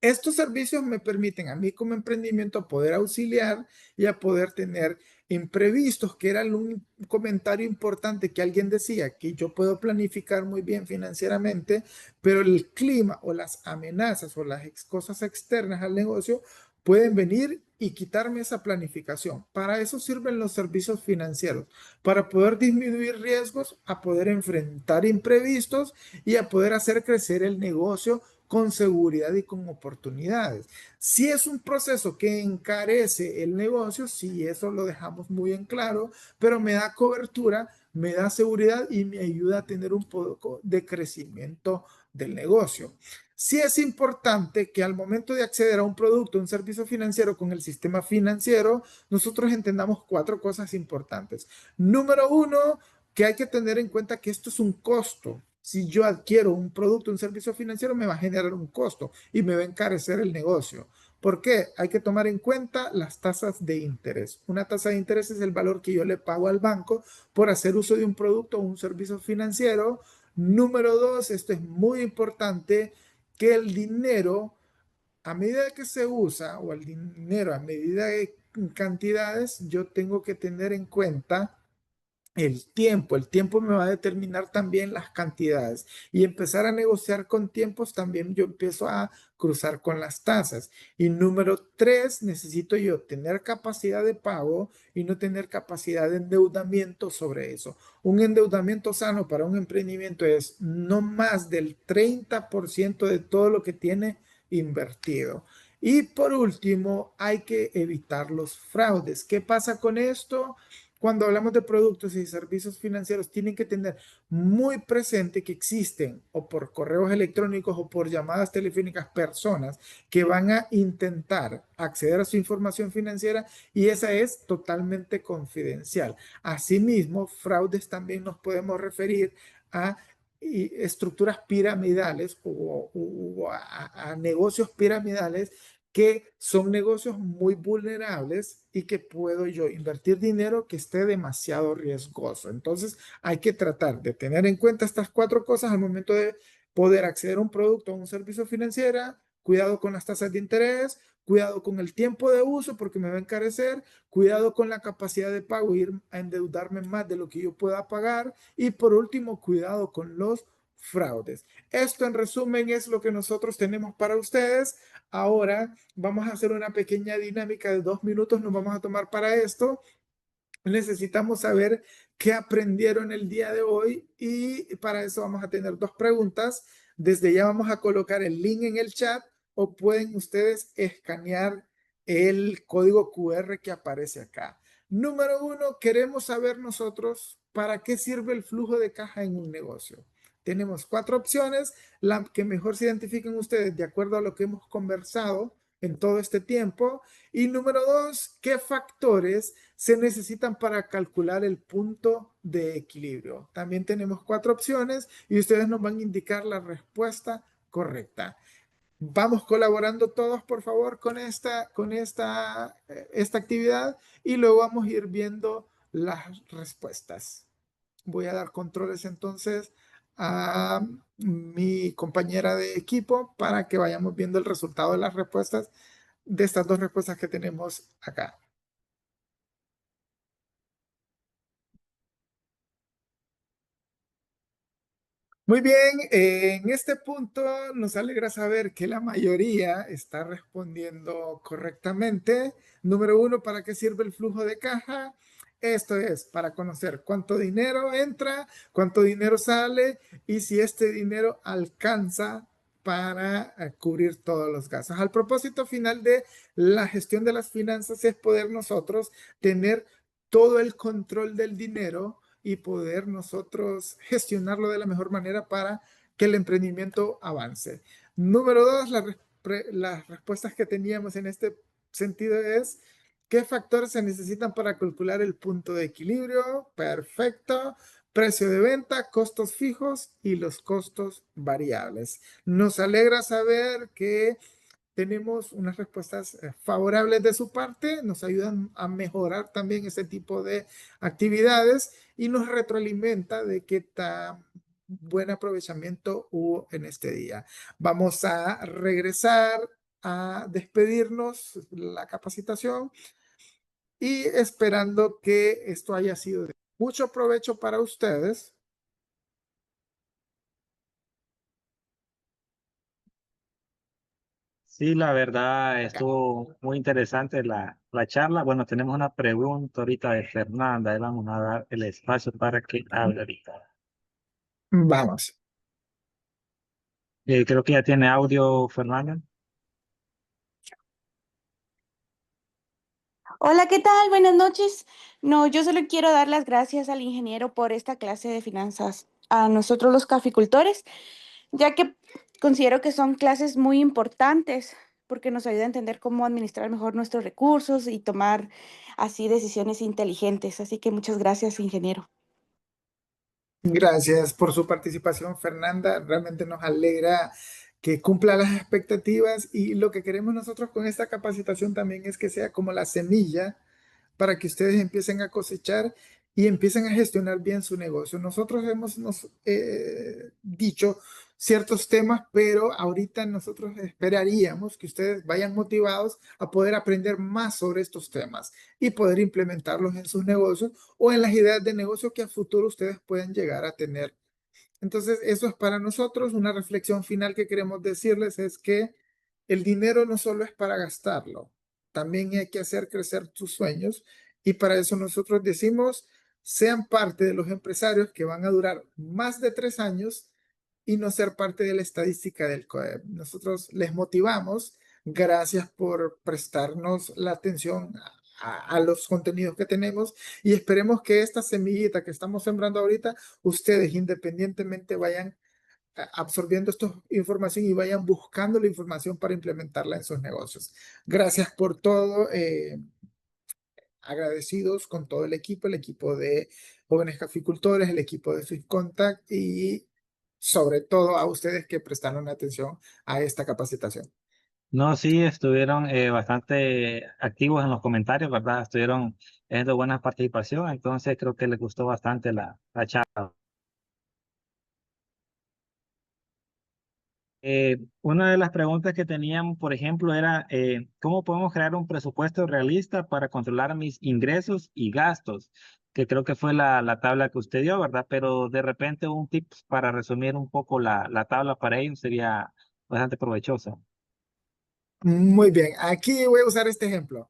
Estos servicios me permiten a mí como emprendimiento poder auxiliar y a poder tener imprevistos, que era un comentario importante que alguien decía, que yo puedo planificar muy bien financieramente, pero el clima o las amenazas o las cosas externas al negocio pueden venir y quitarme esa planificación. Para eso sirven los servicios financieros, para poder disminuir riesgos, a poder enfrentar imprevistos y a poder hacer crecer el negocio con seguridad y con oportunidades. Si es un proceso que encarece el negocio, sí, eso lo dejamos muy en claro, pero me da cobertura, me da seguridad y me ayuda a tener un poco de crecimiento del negocio. Sí es importante que al momento de acceder a un producto, un servicio financiero con el sistema financiero, nosotros entendamos 4 cosas importantes. Número 1, que hay que tener en cuenta que esto es un costo. Si yo adquiero un producto, un servicio financiero, me va a generar un costo y me va a encarecer el negocio. ¿Por qué? Hay que tomar en cuenta las tasas de interés. Una tasa de interés es el valor que yo le pago al banco por hacer uso de un producto o un servicio financiero. Número 2, esto es muy importante, que el dinero, a medida que se usa, o el dinero a medida de cantidades, yo tengo que tener en cuenta el tiempo me va a determinar también las cantidades y empezar a negociar con tiempos también yo empiezo a cruzar con las tasas. Y número 3, necesito yo tener capacidad de pago y no tener capacidad de endeudamiento sobre eso. Un endeudamiento sano para un emprendimiento es no más del 30% de todo lo que tiene invertido. Y por último, hay que evitar los fraudes. ¿Qué pasa con esto? Cuando hablamos de productos y servicios financieros, tienen que tener muy presente que existen o por correos electrónicos o por llamadas telefónicas personas que van a intentar acceder a su información financiera y esa es totalmente confidencial. Asimismo, fraudes también nos podemos referir a estructuras piramidales o a negocios piramidales que son negocios muy vulnerables y que puedo yo invertir dinero que esté demasiado riesgoso. Entonces hay que tratar de tener en cuenta estas 4 cosas al momento de poder acceder a un producto o un servicio financiero. Cuidado con las tasas de interés, cuidado con el tiempo de uso porque me va a encarecer, cuidado con la capacidad de pago, ir a endeudarme más de lo que yo pueda pagar y por último, cuidado con los fraudes. Esto en resumen es lo que nosotros tenemos para ustedes. Ahora vamos a hacer una pequeña dinámica de 2 minutos, nos vamos a tomar para esto. necesitamos saber qué aprendieron el día de hoy y para eso vamos a tener dos preguntas. Desde ya vamos a colocar el link en el chat o pueden ustedes escanear el código QR que aparece acá. Número 1, queremos saber nosotros para qué sirve el flujo de caja en un negocio. Tenemos 4 opciones, la que mejor se identifiquen ustedes de acuerdo a lo que hemos conversado en todo este tiempo. Y número 2, ¿qué factores se necesitan para calcular el punto de equilibrio? También tenemos 4 opciones y ustedes nos van a indicar la respuesta correcta. Vamos colaborando todos, por favor, con esta actividad y luego vamos a ir viendo las respuestas. Voy a dar controles entonces a mi compañera de equipo para que vayamos viendo el resultado de las respuestas de estas dos respuestas que tenemos acá. Muy bien, en este punto nos alegra saber que la mayoría está respondiendo correctamente. Número 1, ¿para qué sirve el flujo de caja? Esto es para conocer cuánto dinero entra, cuánto dinero sale y si este dinero alcanza para cubrir todos los gastos. Al propósito final de la gestión de las finanzas es poder nosotros tener todo el control del dinero y poder nosotros gestionarlo de la mejor manera para que el emprendimiento avance. Número 2, las respuestas que teníamos en este sentido es, ¿qué factores se necesitan para calcular el punto de equilibrio? Perfecto. Precio de venta, costos fijos y los costos variables. Nos alegra saber que tenemos unas respuestas favorables de su parte, nos ayudan a mejorar también ese tipo de actividades y nos retroalimenta de qué tan buen aprovechamiento hubo en este día. Vamos a regresar a despedirnos la capacitación y esperando que esto haya sido de mucho provecho para ustedes. Sí, la verdad estuvo muy interesante la charla. Bueno, tenemos una pregunta ahorita de Fernanda. Le vamos a dar el espacio para que hable ahorita. Vamos. Creo que ya tiene audio, Fernanda. Hola, ¿qué tal? Buenas noches. No, yo solo quiero dar las gracias al ingeniero por esta clase de finanzas a nosotros los caficultores, ya que considero que son clases muy importantes porque nos ayuda a entender cómo administrar mejor nuestros recursos y tomar así decisiones inteligentes. Así que muchas gracias, ingeniero. Gracias por su participación, Fernanda. Realmente nos alegra que cumpla las expectativas y lo que queremos nosotros con esta capacitación también es que sea como la semilla para que ustedes empiecen a cosechar y empiecen a gestionar bien su negocio. Nosotros hemos dicho ciertos temas, pero ahorita nosotros esperaríamos que ustedes vayan motivados a poder aprender más sobre estos temas y poder implementarlos en sus negocios o en las ideas de negocio que a futuro ustedes pueden llegar a tener. Entonces, eso es para nosotros. Una reflexión final que queremos decirles es que el dinero no solo es para gastarlo, también hay que hacer crecer tus sueños y para eso nosotros decimos, sean parte de los empresarios que van a durar más de 3 años y no ser parte de la estadística del COEP. Nosotros les motivamos. Gracias por prestarnos la atención a los contenidos que tenemos y esperemos que esta semillita que estamos sembrando ahorita, ustedes independientemente vayan absorbiendo esta información y vayan buscando la información para implementarla en sus negocios. Gracias por todo. Agradecidos con todo el equipo de jóvenes caficultores, el equipo de Swift Contact y sobre todo a ustedes que prestaron atención a esta capacitación. No, sí, estuvieron bastante activos en los comentarios, ¿verdad? Estuvieron teniendo buena participación, entonces creo que les gustó bastante la charla. Una de las preguntas que teníamos, por ejemplo, era ¿cómo podemos crear un presupuesto realista para controlar mis ingresos y gastos? Que creo que fue la tabla que usted dio, ¿verdad? Pero de repente un tip para resumir un poco la tabla para ellos sería bastante provechoso. Muy bien, aquí voy a usar este ejemplo.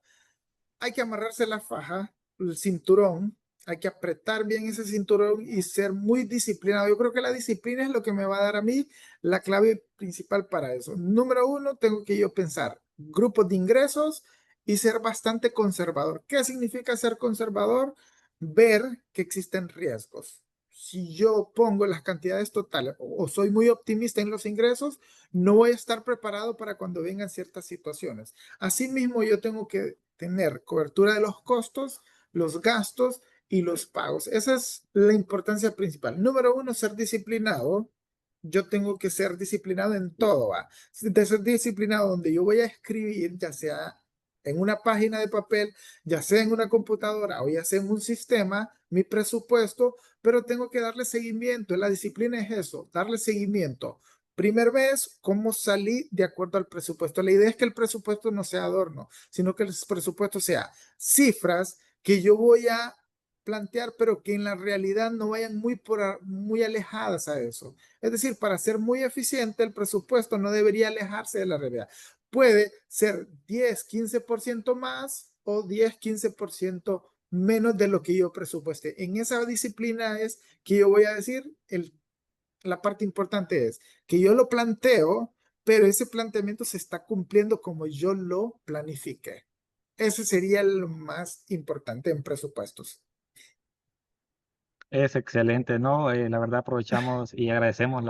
Hay que amarrarse la faja el cinturón, hay que apretar bien ese cinturón y ser muy disciplinado. Yo creo que la disciplina es lo que me va a dar a mí la clave principal para eso. Número uno, tengo que yo pensar grupos de ingresos y ser bastante conservador. ¿Qué significa ser conservador? Ver que existen riesgos. Si yo pongo las cantidades totales o soy muy optimista en los ingresos, no voy a estar preparado para cuando vengan ciertas situaciones. Asimismo, yo tengo que tener cobertura de los costos, los gastos y los pagos. Esa es la importancia principal. Número uno, ser disciplinado. Yo tengo que ser disciplinado en todo, ¿va? De ser disciplinado donde yo voy a escribir, ya sea en una página de papel, ya sea en una computadora o ya sea en un sistema, mi presupuesto, pero tengo que darle seguimiento. La disciplina es eso, darle seguimiento. Primer vez, cómo salí de acuerdo al presupuesto. La idea es que el presupuesto no sea adorno, sino que el presupuesto sea cifras que yo voy a plantear, pero que en la realidad no vayan muy alejadas a eso. Es decir, para ser muy eficiente, el presupuesto no debería alejarse de la realidad. Puede ser 10, 15% más o 10, 15% menos de lo que yo presupuesté. En esa disciplina es que yo voy a decir, la parte importante es que yo lo planteo, pero ese planteamiento se está cumpliendo como yo lo planifique. Ese sería lo más importante en presupuestos. Es excelente, ¿no? La verdad aprovechamos y agradecemos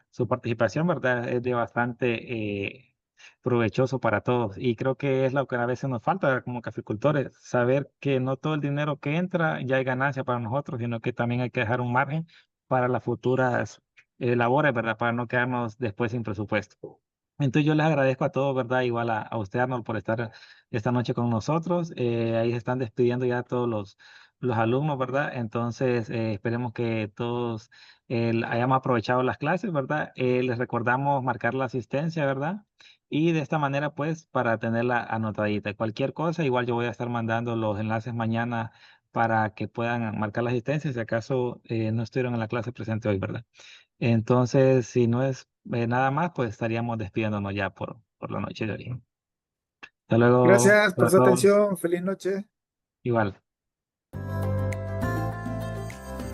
su participación, ¿verdad? Es de bastante provechoso para todos y creo que es lo que a veces nos falta como caficultores, saber que no todo el dinero que entra ya hay ganancia para nosotros, sino que también hay que dejar un margen para las futuras labores, ¿verdad? Para no quedarnos después sin presupuesto. Entonces yo les agradezco a todos, ¿verdad? Igual a usted, Arnold, por estar esta noche con nosotros. Ahí se están despidiendo ya todos los alumnos, ¿verdad? Entonces, esperemos que todos hayamos aprovechado las clases, ¿verdad? Les recordamos marcar la asistencia, ¿verdad? Y de esta manera, pues, para tenerla anotadita. Cualquier cosa, igual yo voy a estar mandando los enlaces mañana para que puedan marcar la asistencia si acaso no estuvieron en la clase presente hoy, ¿verdad? Entonces, si no es nada más, pues estaríamos despidiéndonos ya por la noche de hoy. Hasta luego Gracias por para su todos. atención. Feliz noche. Igual.